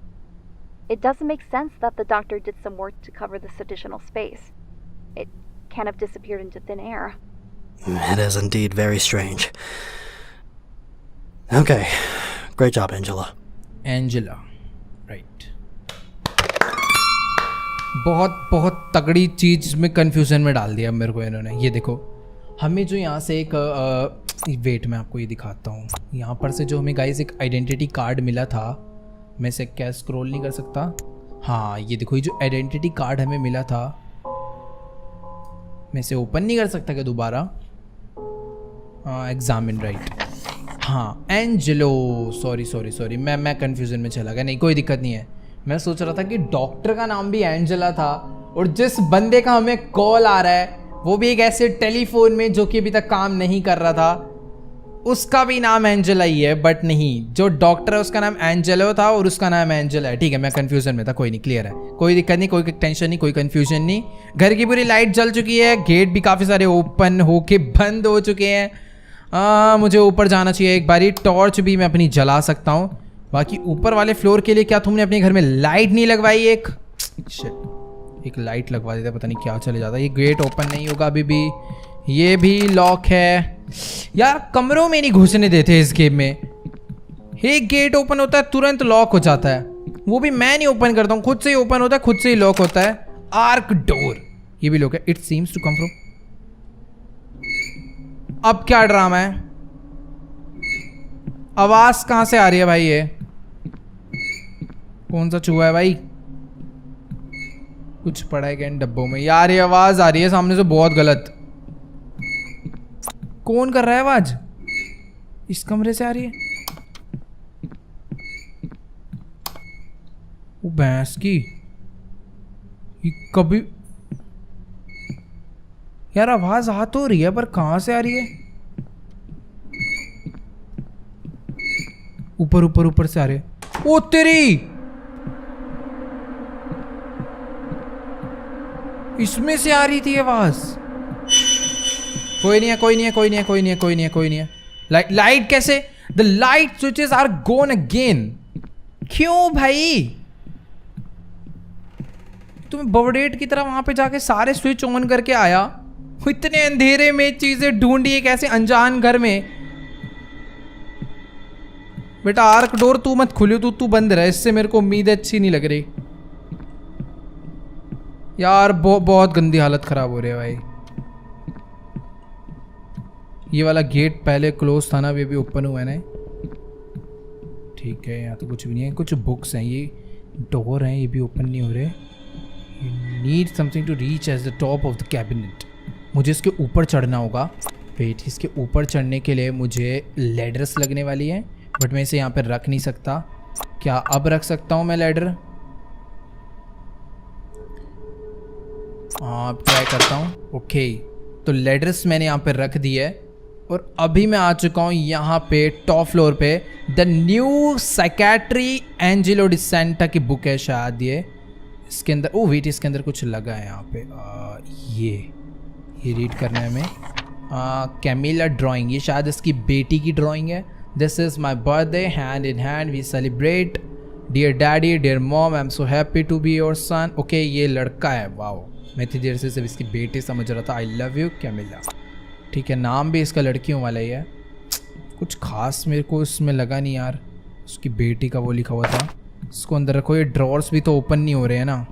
It doesn't make sense that the doctor did some work to cover this additional space. It can't have disappeared into thin air. It is indeed very strange. Okay. Great job, Angela. Angela, right. बहुत बहुत तगड़ी चीज में confusion में डाल दिया मेरे को इन्होंने। ये देखो, हमें जो यहाँ से एक वेट मैं आपको ये दिखाता हूँ। यहाँ पर से जो हमें गाइस एक आइडेंटिटी कार्ड मिला था, मैं इसे क्या स्क्रॉल नहीं कर सकता? हाँ, ये देखो, ये जो आइडेंटिटी कार्ड हमें मिला था, मैं इसे ओपन नहीं कर सकता क्या दोबारा? Examine, right. हाँ, एंजेलो, सॉरी, मैं कंफ्यूजन में चला गया। नहीं, कोई दिक्कत नहीं है। मैं सोच रहा था कि डॉक्टर का नाम भी एंजेला था और जिस बंदे का हमें कॉल आ रहा है वो भी एक ऐसे टेलीफोन में जो कि अभी तक काम नहीं कर रहा था, उसका भी नाम एंजेला ही है। बट नहीं, जो डॉक्टर है उसका नाम एंजेलो था और उसका नाम एंजेला है। ठीक है, मैं कंफ्यूजन में था, कोई नहीं, क्लियर है, कोई दिक्कत नहीं, कोई टेंशन नहीं, कोई कंफ्यूजन नहीं। घर की पूरी लाइट जल चुकी है, गेट भी काफ़ी सारे ओपन होके बंद हो चुके हैं। मुझे ऊपर जाना चाहिए एक बारी। टॉर्च भी मैं अपनी जला सकता हूँ। बाकी ऊपर वाले फ्लोर के लिए क्या तुमने अपने घर में लाइट नहीं लगवाई? एक लाइट लगवा देते, पता नहीं क्या चले जाता। ये गेट ओपन नहीं होगा अभी भी, ये भी लॉक है यार। कमरों में नहीं घुसने देते इस गेम में। एक गेट ओपन होता है तुरंत लॉक हो जाता है, वो भी मैं नहीं ओपन करता हूँ, खुद से ही ओपन होता है, खुद से ही लॉक होता है। आर्क डोर, ये भी लॉक है। It seems to come from. अब क्या ड्रामा है? आवाज कहां से आ रही है भाई? ये कौन सा चूहा है भाई? कुछ पड़ा है क्या इन डब्बों में? यार ये आवाज आ रही है सामने से बहुत गलत। कौन कर रहा है आवाज? इस कमरे से आ रही है। वो भैंस की, ये कभी यार आवाज आ तो रही है पर कहां से आ रही है? ऊपर से आ रही है। ओ तेरी, इसमें से आ रही थी आवाज। कोई नहीं है। लाइट कैसे? The light switches are gone again. क्यों भाई? तुम्हें बवडेट की तरह वहां पे जाके सारे स्विच ऑन करके आया, इतने अंधेरे में चीजें ढूंढी एक ऐसे अनजान घर में। बेटा आर्क डोर तू मत खोलियो, तू बंद रहा, इससे मेरे को उम्मीद अच्छी नहीं लग रही यार। बहुत गंदी हालत खराब हो रही है भाई। ये वाला गेट पहले क्लोज था ना, अभी ओपन हुआ है ना। ठीक है, यहाँ तो कुछ भी नहीं है। कुछ बुक्स हैं, ये डोर हैं, ये भी ओपन नहीं हो रहे। You need something to reach as the top of the cabinet. मुझे इसके ऊपर चढ़ना होगा। वेट, इसके ऊपर चढ़ने के लिए मुझे लैडर्स लगने वाली है, बट मैं इसे यहाँ पर रख नहीं सकता। क्या अब रख सकता हूँ मैं लैडर? हाँ, अब ट्राई करता हूँ। ओके, तो लैडर्स मैंने यहाँ पर रख दी है और अभी मैं आ चुका हूँ यहाँ पे टॉप फ्लोर पे। द न्यू साइकेट्री एंजेलो डिसेंटा की बुक है शायद ये। इसके अंदर, ओ वेट, इसके अंदर कुछ लगा है यहाँ पे। ये रीड करना है हमें। कैमिला ड्राइंग, ये शायद इसकी बेटी की ड्राइंग है। This is my birthday, hand in hand we celebrate, dear daddy, dear mom, I am so happy to be your son. Okay, ये लड़का है। वाओ, मैं इतनी देर से सिर्फ इसकी बेटी समझ रहा था। I love you Camila. ठीक है, नाम भी इसका लड़कियों वाला ही है। कुछ खास मेरे को इसमें लगा नहीं यार। उसकी बेटी का वो लिखा हुआ था। इसको अंदर रखो। ये ड्रॉर्स भी तो ओपन नहीं हो रहे हैं ना।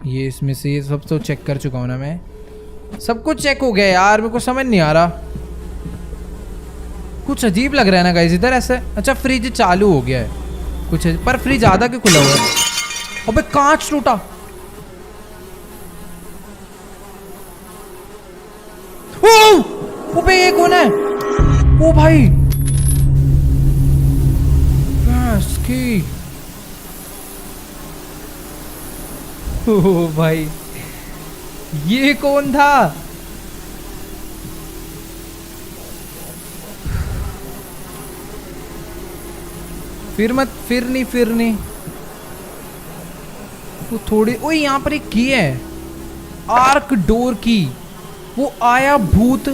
ये इसमें से ये सब तो चेक कर चुका हूँ ना मैं। सब कुछ चेक हो गया यार, मेरे को समझ नहीं आ रहा। कुछ अजीब लग रहा है ना गाइस इधर ऐसे। अच्छा, फ्रिज चालू हो गया है कुछ, पर फ्रिज आधा क्यों खुला हुआ है? अबे कांच टूटा। ओ बे ये कौन है? ओ भाई की ओ भाई ये कौन था? फिर नहीं वो थोड़ी। ओए यहाँ पर एक की है, आर्क डोर की। वो आया भूत,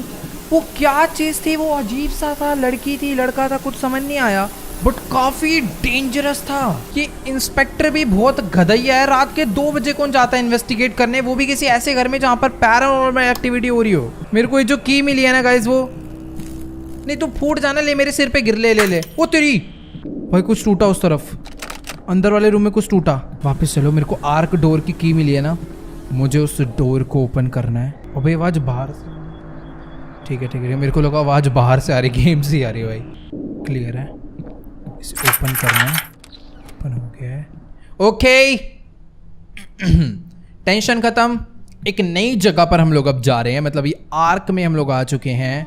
वो क्या चीज थी? वो अजीब सा था, लड़की थी लड़का था, कुछ समझ नहीं आया, बट काफी डेंजरस था। ये इंस्पेक्टर भी बहुत गधैया है। रात के 2 बजे कौन जाता है इन्वेस्टिगेट करने, वो भी किसी ऐसे घर में जहां पर पैरानॉर्मल एक्टिविटी हो रही हो। मेरे को ये जो की मिली है ना गाइस, वो नहीं तो फूट जाना। ले मेरे सिर पे गिर, ले वो तेरी भाई। कुछ टूटा उस तरफ, अंदर वाले रूम में कुछ टूटा। वापस चलो, मेरे को आर्क डोर की की मिली है ना, मुझे उस डोर को ओपन करना है। अबे आवाज बाहर से, ठीक है, मेरे को लगा आवाज बाहर से आ रही, गेम से आ रही है भाई। क्लियर है, इसे ओपन करना है। ओपन हो गया है, ओके। टेंशन खत्म। एक नई जगह पर हम लोग अब जा रहे हैं, मतलब ये आर्क में हम लोग आ चुके हैं।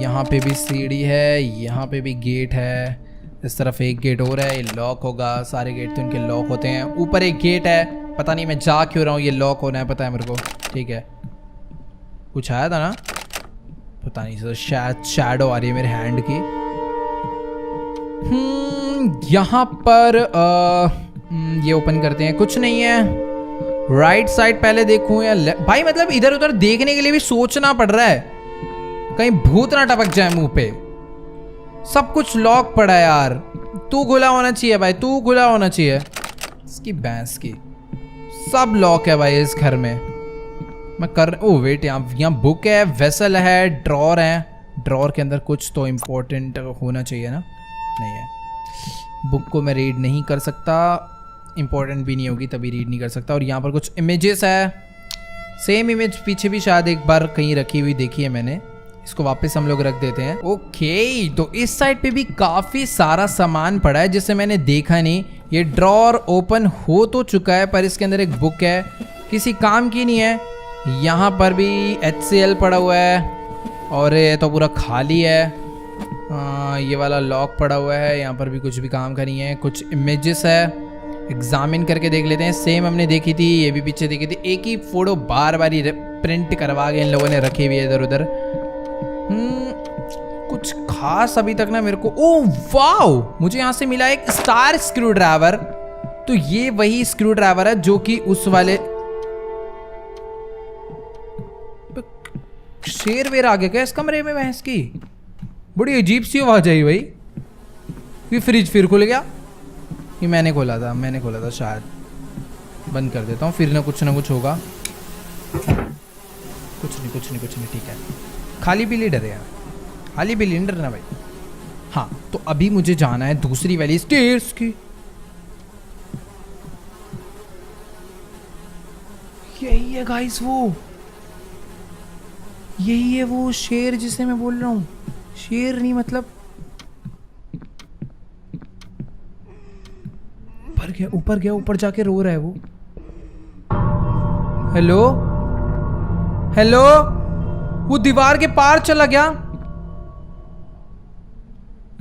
यहाँ पे भी सीढ़ी है, यहाँ पे भी गेट है, इस तरफ एक गेट और है, ये लॉक होगा। सारे गेट तो इनके लॉक होते हैं। ऊपर एक गेट है, पता नहीं मैं जा क्यों रहा हूँ, ये लॉक होना है पता है मेरे को। ठीक है, कुछ आया था ना, पता नहीं सर, शायद शैडो आ रही है मेरे हैंड की। यहाँ पर ये ओपन करते हैं, कुछ नहीं है। राइट साइड पहले देखूं या भाई, मतलब इधर उधर देखने के लिए भी सोचना पड़ रहा है, कहीं भूत ना टपक जाए मुंह पे। सब कुछ लॉक पड़ा है यार। तू खुला होना चाहिए भाई, तू खुला होना चाहिए। इसकी भैंस की, सब लॉक है भाई इस घर में। मैं कर ओ वेट, यहाँ बुक है, वेसल है, ड्रॉर है। ड्रॉर के अंदर कुछ तो इम्पोर्टेंट होना चाहिए ना, नहीं है। बुक को मैं रीड नहीं कर सकता, इम्पोर्टेंट भी नहीं होगी तभी रीड नहीं कर सकता। और यहाँ पर कुछ इमेजेस है, सेम इमेज पीछे भी शायद एक बार कहीं रखी हुई देखी है मैंने। इसको वापस हम लोग रख देते हैं। ओके, तो इस साइड पे भी काफी सारा सामान पड़ा है जिसे मैंने देखा नहीं। ये ड्रॉर ओपन हो तो चुका है, पर इसके अंदर एक बुक है, किसी काम की नहीं है। यहाँ पर भी HCl पड़ा हुआ है, और ये तो पूरा खाली है। ये वाला लॉक पड़ा हुआ है, यहाँ पर भी कुछ भी काम का नहीं है। कुछ इमेजेस है, एग्जामिन करके देख लेते हैं। सेम हमने देखी थी, ये भी पीछे देखी थी। एक ही फोटो बार बार ही प्रिंट करवा के इन लोगों ने रखी हुई है इधर उधर। कुछ खास अभी तक ना मेरे को। ओह वाओ, मुझे यहाँ से मिला एक स्टार स्क्रू ड्राइवर। तो ये वही स्क्रू ड्राइवर है जो कि उस वाले शेर वेर आ गया क्या इस कमरे में? भैंस की बड़ी अजीब सी आवाज आई भाई। ये फ्रिज फिर खुल गया, ये मैंने खोला था शायद। बंद कर देता हूँ, फिर ना कुछ होगा। कुछ नहीं, ठीक है। खाली बिल्ली डरे यार, खाली बिल्ली नहीं डरना भाई। हाँ, तो अभी मुझे जाना है दूसरी वाली स्टेयर्स की। यही है गाइस, यही है वो शेर जिसे मैं बोल रहा हूँ। शेर नहीं, मतलब ऊपर गया, ऊपर जाके रो रहा है वो। हेलो, वो दीवार के पार चला गया।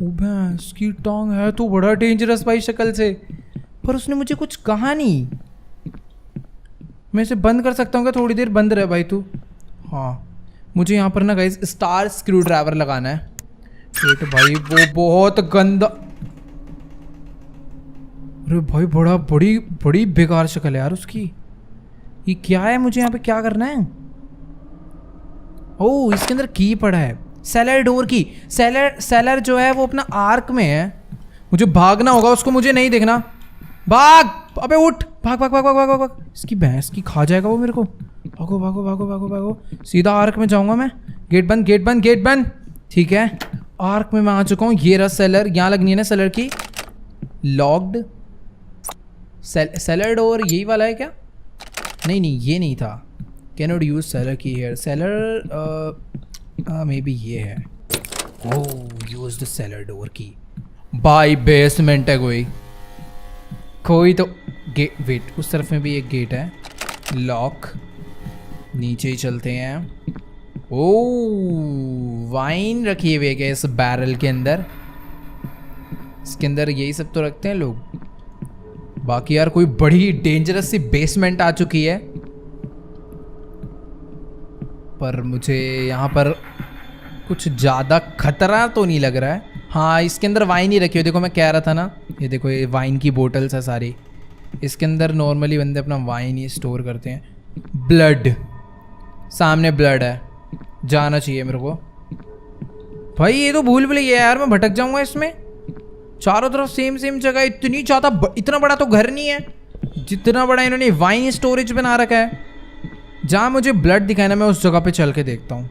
भैंस की टांग है तो बड़ा डेंजरस भाई शक्ल से, पर उसने मुझे कुछ कहा नहीं। मैं इसे बंद कर सकता हूँ क्या? थोड़ी देर बंद रहे भाई तू। हाँ, मुझे यहाँ पर ना गाइस स्टार स्क्रू ड्राइवर लगाना है। वेट भाई, वो बहुत गंदा। अरे भाई, बड़ी बेकार शक्ल है यार उसकी। ये क्या है? मुझे यहाँ पे क्या करना है? ओह, इसके अंदर की पड़ा है, सेलर डोर की। सेलर जो है वो अपना आर्क में है। मुझे भागना होगा, उसको मुझे नहीं देखना। भाग, अबे उठ, भाग। इसकी भैंस की, खा जाएगा वो मेरे को। भागो, सीधा आर्क में जाऊंगा मैं। गेट बंद। ठीक है, आर्क में मैं आ चुका हूँ। ये रहा सेलर, यहाँ लगनी है ना सेलर की। लॉक्ड सेलर डोर, यही वाला है क्या? नहीं, ये नहीं था। कैन नॉट यूज सेलर की हेयर। सेलर मे बी ये है। ओह, यूज द सेलर डोर की। बाय बेसमेंट है कोई तो गेट। वेट, उस तरफ में भी एक गेट है, लॉक। नीचे ही चलते हैं। ओ वाइन रखी हुई है इस बैरल के अंदर। इसके अंदर यही सब तो रखते हैं लोग। बाकी यार कोई बड़ी डेंजरस सी बेसमेंट आ चुकी है, पर मुझे यहाँ पर कुछ ज़्यादा खतरा तो नहीं लग रहा है। हाँ इसके अंदर वाइन ही रखी हुई, देखो मैं कह रहा था ना, ये देखो ये वाइन की बोतल्स है सारी। इसके अंदर नॉर्मली बंदे अपना वाइन ही स्टोर करते हैं। ब्लड, सामने ब्लड है, जाना चाहिए मेरे को। भाई ये तो भूल भुलैया है यार, मैं भटक जाऊंगा इसमें। चारों तरफ सेम सेम जगह, इतनी ज़्यादा इतना बड़ा तो घर नहीं है जितना बड़ा इन्होंने वाइन स्टोरेज बना रखा है। जहाँ मुझे ब्लड दिखाए ना, मैं उस जगह पे चल के देखता हूँ,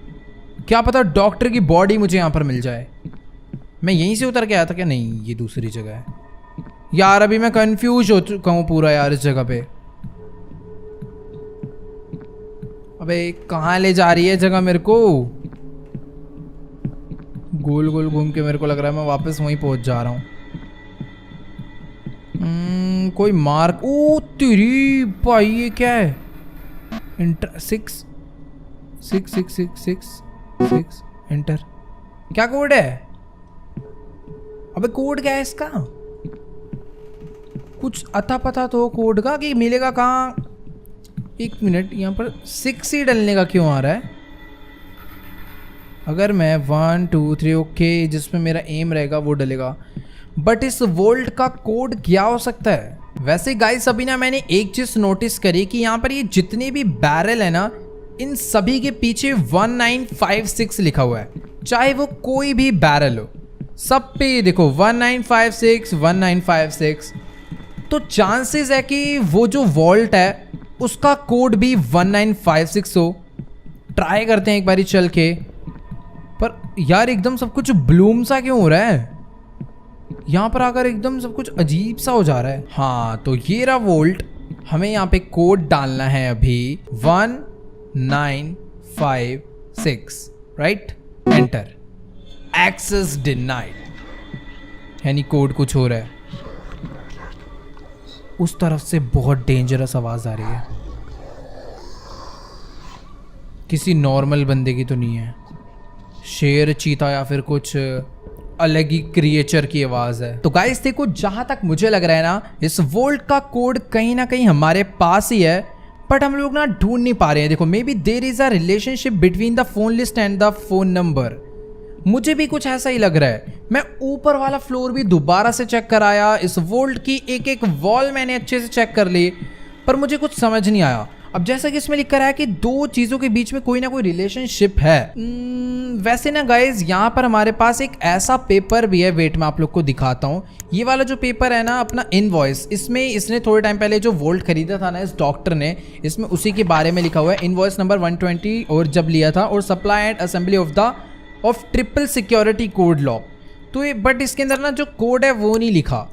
क्या पता डॉक्टर की बॉडी मुझे यहाँ पर मिल जाए। मैं यहीं से उतर के आया था क्या? नहीं ये दूसरी जगह है यार। अभी मैं कंफ्यूज हो चुका हूँ पूरा यार इस जगह पे। अबे कहाँ ले जा रही है जगह मेरे को? गोल गोल घूम के मेरे को लग रहा है मैं वापस वहीं पहुंच जा रहा हूँ। कोई मार्क, ओ तेरी भाई ये क्या है? Inter 6 6 6 6 6 6 enter. क्या कोड है? अबे कोड क्या है इसका? कुछ अता पता तो कोड का कि मिलेगा कहाँ? एक मिनट, यहाँ पर 6 ही डलने का क्यों आ रहा है? अगर मैं 1 2 3 ओके जिसमें मेरा एम रहेगा वो डलेगा, बट इस वोल्ट का कोड क्या हो सकता है? वैसे गाइस अभी ना मैंने एक चीज नोटिस करी कि यहाँ पर ये जितने भी बैरल है ना, इन सभी के पीछे 1956 लिखा हुआ है, चाहे वो कोई भी बैरल हो। सब पे ये देखो 1956 1956। तो चांसेस है कि वो जो वॉल्ट है उसका कोड भी 1956 हो। ट्राई करते हैं एक बारी चल के। पर यार एकदम सब कुछ ब्लूम सा क्यों हो रहा है? यहाँ पर आकर एकदम सब कुछ अजीब सा हो जा रहा है। हाँ तो ये रहा वोल्ट। हमें यहाँ पे कोड डालना है अभी 1956, राइट? एंटर। एक्सेस डिनाइड, यानी कोड कुछ हो रहा है। उस तरफ से बहुत डेंजरस आवाज आ रही है, किसी नॉर्मल बंदे की तो नहीं है। शेर, चीता या फिर कुछ अलग ही क्रिएचर की आवाज है। तो गाइस देखो, जहां तक मुझे लग रहा है ना, इस वोल्ट का कोड कहीं ना कहीं हमारे पास ही है, बट हम लोग ना ढूंढ नहीं पा रहे हैं। देखो maybe there is a relationship between the phone list and the phone number. मुझे भी कुछ ऐसा ही लग रहा है। मैं ऊपर वाला फ्लोर भी दोबारा से चेक कराया, इस वोल्ट की एक एक वॉल मैंने अच्छे से चेक कर ली, पर मुझे कुछ समझ नहीं आया। अब जैसा कि इसमें लिखा है कि दो चीजों के बीच में कोई ना कोई रिलेशनशिप है। वैसे ना गाइज यहाँ पर हमारे पास एक ऐसा पेपर भी है, वेट मैं आप लोग को दिखाता हूँ। ये वाला जो पेपर है ना, अपना इनवॉइस, इसमें इसने थोड़े टाइम पहले जो वोल्ट खरीदा था ना इस डॉक्टर ने, इसमें उसी के बारे में लिखा हुआ है। इनवॉइस नंबर 120 और जब लिया था, और supply and assembly of triple security code lock. तो ये बट इसके अंदर ना जो कोड है वो नहीं लिखा।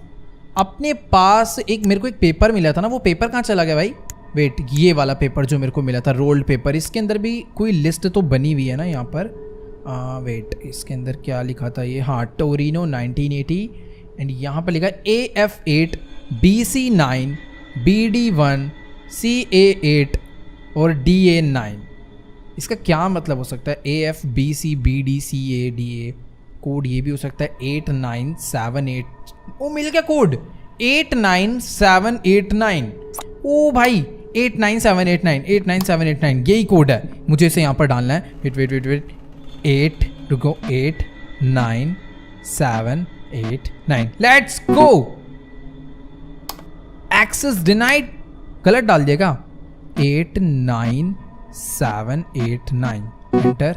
अपने पास एक मेरे को एक पेपर मिला था ना, वो पेपर कहाँ चला गया भाई? वेट, ये वाला पेपर जो मेरे को मिला था, रोल्ड पेपर, इसके अंदर भी कोई लिस्ट तो बनी हुई है ना यहाँ पर। वेट, इसके अंदर क्या लिखा था ये? हाँ, टोरिनो 1980, एंड यहाँ पर लिखा AF8 BC9 BD1 CA8 और DA9। इसका क्या मतलब हो सकता है? AF BC BD CA DA। Code ये भी हो सकता है 8978। ओ मिल गया कोड, 89789। ओ भाई 89789, 89789 यही कोड है। मुझे इसे यहाँ पर डालना है। Wait wait wait wait, 89789, let's go. Access denied, गलत डाल दिएगा। 89789 एंटर।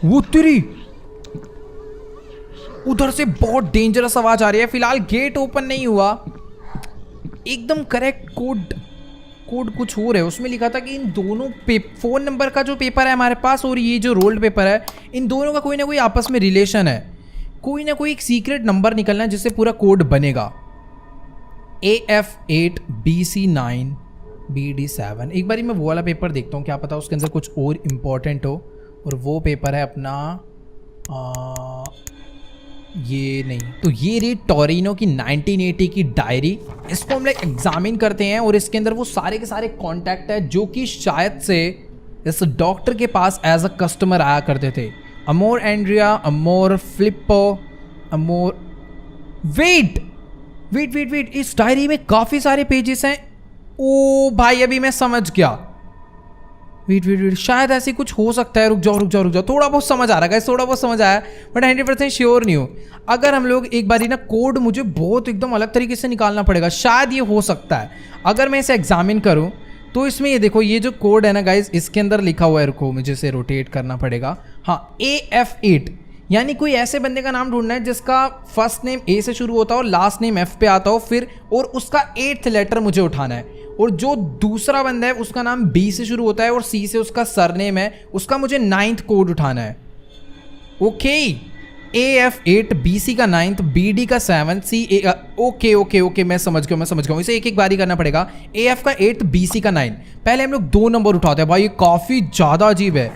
वो तेरी, उधर से बहुत डेंजरस आवाज आ रही है। फिलहाल गेट ओपन नहीं हुआ, एकदम करेक्ट कोड कुछ और है। उसमें लिखा था कि इन दोनों फोन नंबर का जो पेपर है हमारे पास और ये जो रोल्ड पेपर है, इन दोनों का कोई ना कोई आपस में रिलेशन है। कोई ना कोई एक सीक्रेट नंबर निकलना है जिससे पूरा कोड बनेगा। AF8 BC9 BD7। एक बारी मैं वो वाला पेपर देखता हूँ, क्या पता उसके अंदर कुछ और इम्पोर्टेंट हो। और वो पेपर है अपना ये नहीं तो ये रही टोरिनो की 1980 की डायरी। इसको हम लोग एग्जामिन करते हैं और इसके अंदर वो सारे के सारे कॉन्टैक्ट है जो कि शायद से इस डॉक्टर के पास एज अ कस्टमर आया करते थे। Amor Andrea, Amor Flippo, Amor. Wait wait wait wait, इस डायरी में काफी सारे पेजेस हैं। ओ भाई अभी मैं समझ गया। वेट वेट वेट, शायद ऐसे कुछ हो सकता है। रुक जाओ, थोड़ा बहुत समझ आ रहा है, थोड़ा बहुत समझ आया, बट 100% श्योर नहीं हूँ। अगर हम लोग एक बारी ना कोड मुझे बहुत एकदम अलग तरीके से निकालना पड़ेगा, शायद ये हो सकता है। अगर मैं इसे एग्जामिन करूँ तो इसमें ये देखो, ये जो कोड है ना गाइज, इसके अंदर लिखा हुआ है, रुको मुझे इसे रोटेट करना पड़ेगा। हाँ, AF8, यानी कोई ऐसे बंदे का नाम ढूंढना है जिसका फर्स्ट नेम A से शुरू होता हो, लास्ट नेम F पे आता हो, फिर और उसका 8th लेटर मुझे उठाना है। और जो दूसरा बंदा है उसका नाम B से शुरू होता है और C से उसका सरनेम है, उसका मुझे 9th कोड उठाना है। ओके, AF8, BC का 9th, BD का 7th, CA ओके मैं समझ गया। इसे एक एक बारी करना पड़ेगा। AF का 8th, BC का 9। पहले हम लोग 2 नंबर उठाते हैं। भाई ये काफी ज्यादा अजीब है।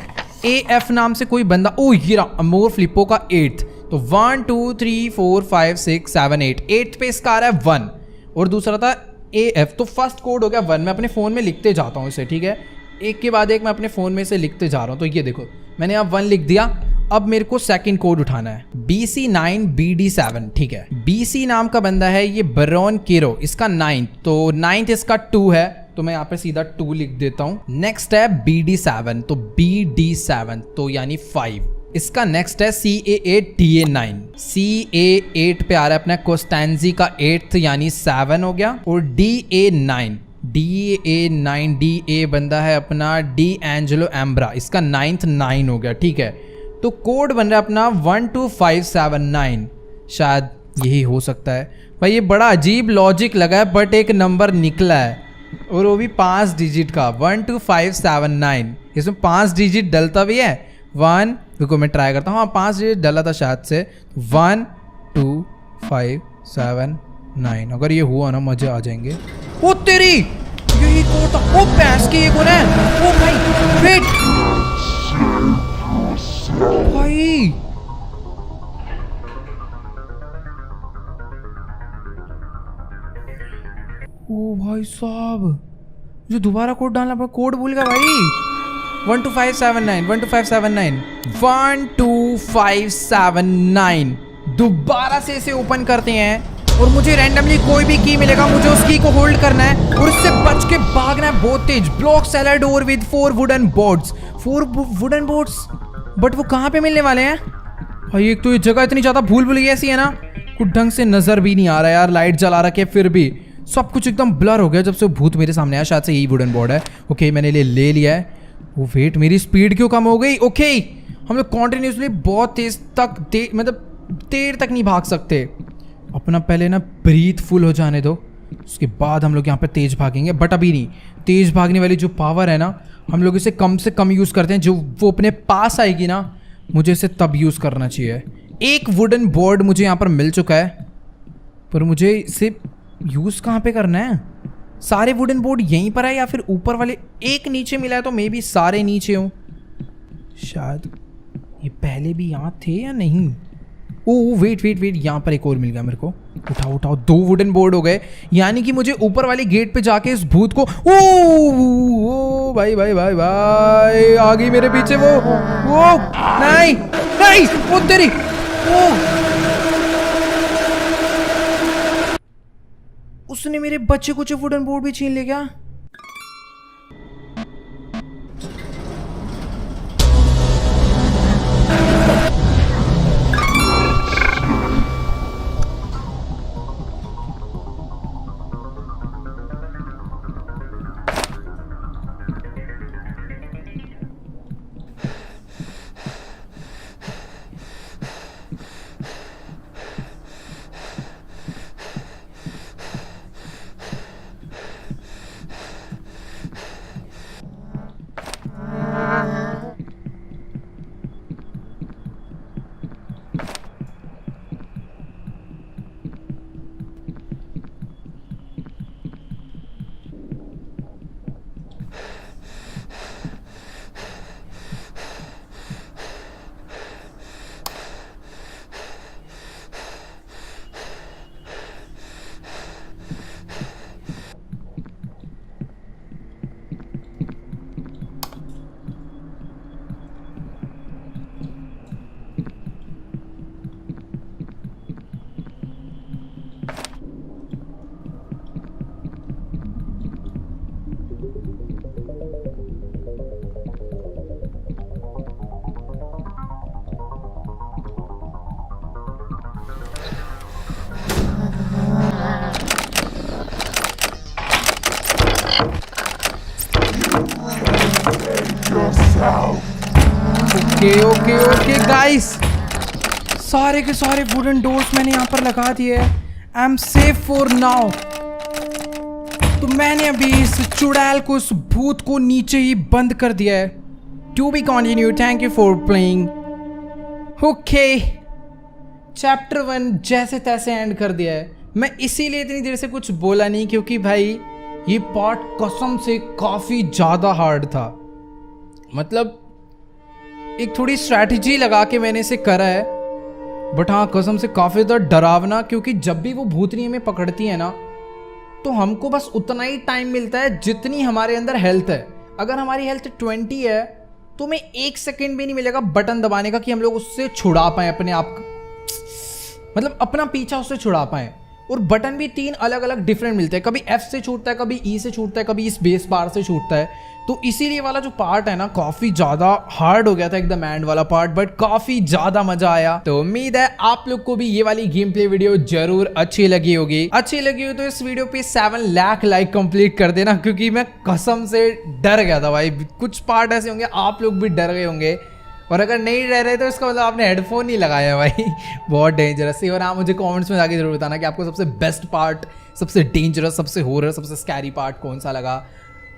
AF नाम से कोई बंदा, ओ ये रहा, अमोर फ्लिप्पो का 8th। तो 1 2 3 4 5 6 7 8, 8th पे इसका आ रहा है 1 और दूसरा था AF। तो फर्स्ट कोड हो गया 1। मैं अपने फ़ोन में लिखते जाता हूँ इसे, ठीक है, एक के बाद एक मैं अपने फ़ोन में इसे लिखते जा रहा हूँ। तो ये देखो मैंने यहाँ 1 लिख दिया। अब मेरे को सेकंड कोड उठाना है, BC9 BD7, ठीक है। BC नाम का बंदा है ये बरॉन केरो, इसका 9th, तो 9th इसका 2 है, तो मैं यहाँ पे सीधा 2 लिख देता हूँ। नेक्स्ट है BD7, तो BD7 तो यानी 5। इसका नेक्स्ट है CA8 DA9, CA8 पे आ रहा है अपना कोस्टेंजी का 8th यानी 7 हो गया। और DA9 DA बंदा है अपना डी एंजेलो एम्ब्रा, इसका 9th 9 हो गया, ठीक है। तो कोड बन रहा है अपना 12579, शायद यही हो सकता है। भाई ये बड़ा अजीब लॉजिक लगा है, बट एक नंबर निकला है और वो भी 5 डिजिट का, 12579। इसमें 5 डिजिट डलता भी है। 1, रुको मैं ट्राई करता हूँ। हाँ 5 डिजिट डला था शायद से। 1 2 5 7 9, अगर ये हुआ ना मजे आ जाएंगे। ओ तेरी, यही कोड था। ओ भैंस की, ये कौन है? ओ भाई वेट भाई, ओ भाई साहब, मुझे दोबारा कोड डालना पड़ा। कोड भूल गया भाई। 12579 12579 12579। दोबारा से इसे ओपन करते हैं और मुझे रैंडमली कोई भी की मिलेगा, मुझे उस की को होल्ड करना है और उससे बच के भागना है बहुत तेज। Block cellar door with 4 wooden boards, 4 wooden boards, but वो कहाँ पे मिलने वाले हैं भाई? एक तो ये जगह इतनी ज्यादा भूल भुलैया सी है ना, कुछ ढंग से नजर भी नहीं आ रहा यार। लाइट जला रखे फिर भी सब कुछ एकदम ब्लर हो गया जब से वो भूत मेरे सामने आया। शायद से यही वुडन बोर्ड है। ओके मैंने ले लिया है। वो वेट, मेरी स्पीड क्यों कम हो गई? ओके हम लोग कॉन्टिन्यूसली बहुत तेज तक मतलब देर तक नहीं भाग सकते। अपना पहले ना ब्रीथ फुल हो जाने दो, उसके बाद हम लोग यहाँ पे तेज भागेंगे। बट अभी नहीं, तेज भागने वाली जो पावर है ना, हम लोग इसे कम से कम यूज़ करते हैं। जो वो अपने पास आएगी ना, मुझे इसे तब यूज़ करना चाहिए। एक वुडन बोर्ड मुझे यहाँ पर मिल चुका है, पर मुझे इसे यूज़ कहाँ पे करना है? सारे वुडन बोर्ड यहीं पर है या फिर ऊपर वाले? एक नीचे मिला है तो मे बी सारे नीचे हों शायद। ये पहले भी यहाँ थे या नहीं? ओ वेट, यहाँ पर एक और मिल गया मेरे को। उठाओ 2 वुडन बोर्ड हो गए, यानी कि मुझे ऊपर वाली गेट पे जाके इस भूत को ओ भाई आ गई मेरे पीछे वो नहीं वो तेरी उसने मेरे बच्चे कुछ वुडन बोर्ड भी छीन ले क्या? ओके गाइस, सारे के सारे वुडन डोर्स मैंने यहाँ पर लगा दिए। I am safe for now. तो मैंने अभी इस चुड़ैल को, इस भूत को नीचे ही बंद कर दिया है। To be continue, thank you for playing. Okay, chapter 1 जैसे तैसे एंड कर दिया है। मैं इसीलिए इतनी देर से कुछ बोला नहीं, क्योंकि भाई ये पार्ट कसम से काफ़ी ज़्यादा हार्ड था। मतलब एक थोड़ी स्ट्रैटेजी लगा के मैंने इसे करा है, बट हाँ कसम से काफ़ी ज़्यादा डरावना, क्योंकि जब भी वो भूतनी हमें पकड़ती है ना, तो हमको बस उतना ही टाइम मिलता है जितनी हमारे अंदर हेल्थ है। अगर हमारी हेल्थ 20 है तो हमें 1 सेकेंड भी नहीं मिलेगा बटन दबाने का कि हम लोग उससे छुड़ा पाएँ अपने आप, मतलब अपना पीछा उससे छुड़ा पाएँ। और बटन भी 3 अलग अलग डिफरेंट मिलते हैं, कभी F से छूटता है, कभी E से छूटता है, कभी इस बेस बार से छूटता है। तो इसीलिए वाला जो पार्ट है ना काफ़ी ज़्यादा हार्ड हो गया था एकदम एंड वाला पार्ट, बट काफ़ी ज़्यादा मज़ा आया। तो उम्मीद है आप लोग को भी ये वाली गेम प्ले वीडियो जरूर अच्छी लगी होगी। अच्छी लगी हो तो इस वीडियो पे 7 लाख लाइक कंप्लीट कर देना, क्योंकि मैं कसम से डर गया था भाई। कुछ पार्ट ऐसे होंगे आप लोग भी डर गए होंगे, और अगर नहीं रह रहे तो इसका मतलब आपने हेडफोन नहीं लगाया भाई। बहुत डेंजरस है। और आप मुझे कमेंट्स में जाके जरूर बताना कि आपको सबसे बेस्ट पार्ट, सबसे डेंजरस, सबसे हॉरर, सबसे स्कैरी पार्ट कौन सा लगा।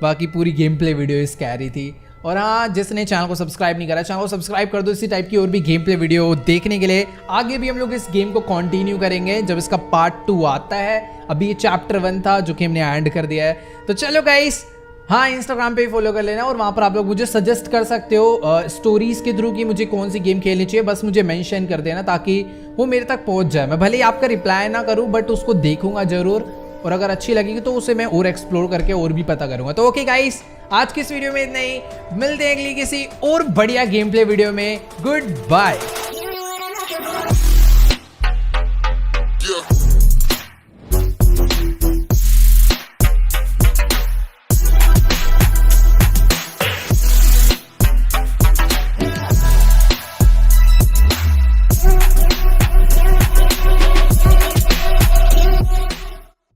बाकी पूरी गेम प्ले वीडियो स्कैरी थी। और हाँ, जिसने चैनल को सब्सक्राइब नहीं करा, चैनल को सब्सक्राइब कर दो इसी टाइप की और भी गेम प्ले वीडियो देखने के लिए। आगे भी हम लोग इस गेम को कंटिन्यू करेंगे जब इसका पार्ट 2 आता है। अभी ये चैप्टर 1 था जो कि हमने एंड कर दिया है। तो चलो गाइस, हाँ इंस्टाग्राम पे ही फॉलो कर लेना, और वहाँ पर आप लोग मुझे सजेस्ट कर सकते हो स्टोरीज के थ्रू कि मुझे कौन सी गेम खेलनी चाहिए। बस मुझे मेंशन कर देना ताकि वो मेरे तक पहुँच जाए। मैं भले ही आपका रिप्लाई ना करूँ, बट उसको देखूंगा जरूर, और अगर अच्छी लगेगी तो उसे मैं और एक्सप्लोर करके और भी पता करूंगा। तो ओके गाइस, आज की इस वीडियो में इतना ही। मिलते हैं अगली किसी और बढ़िया गेम प्ले वीडियो में। Good bye.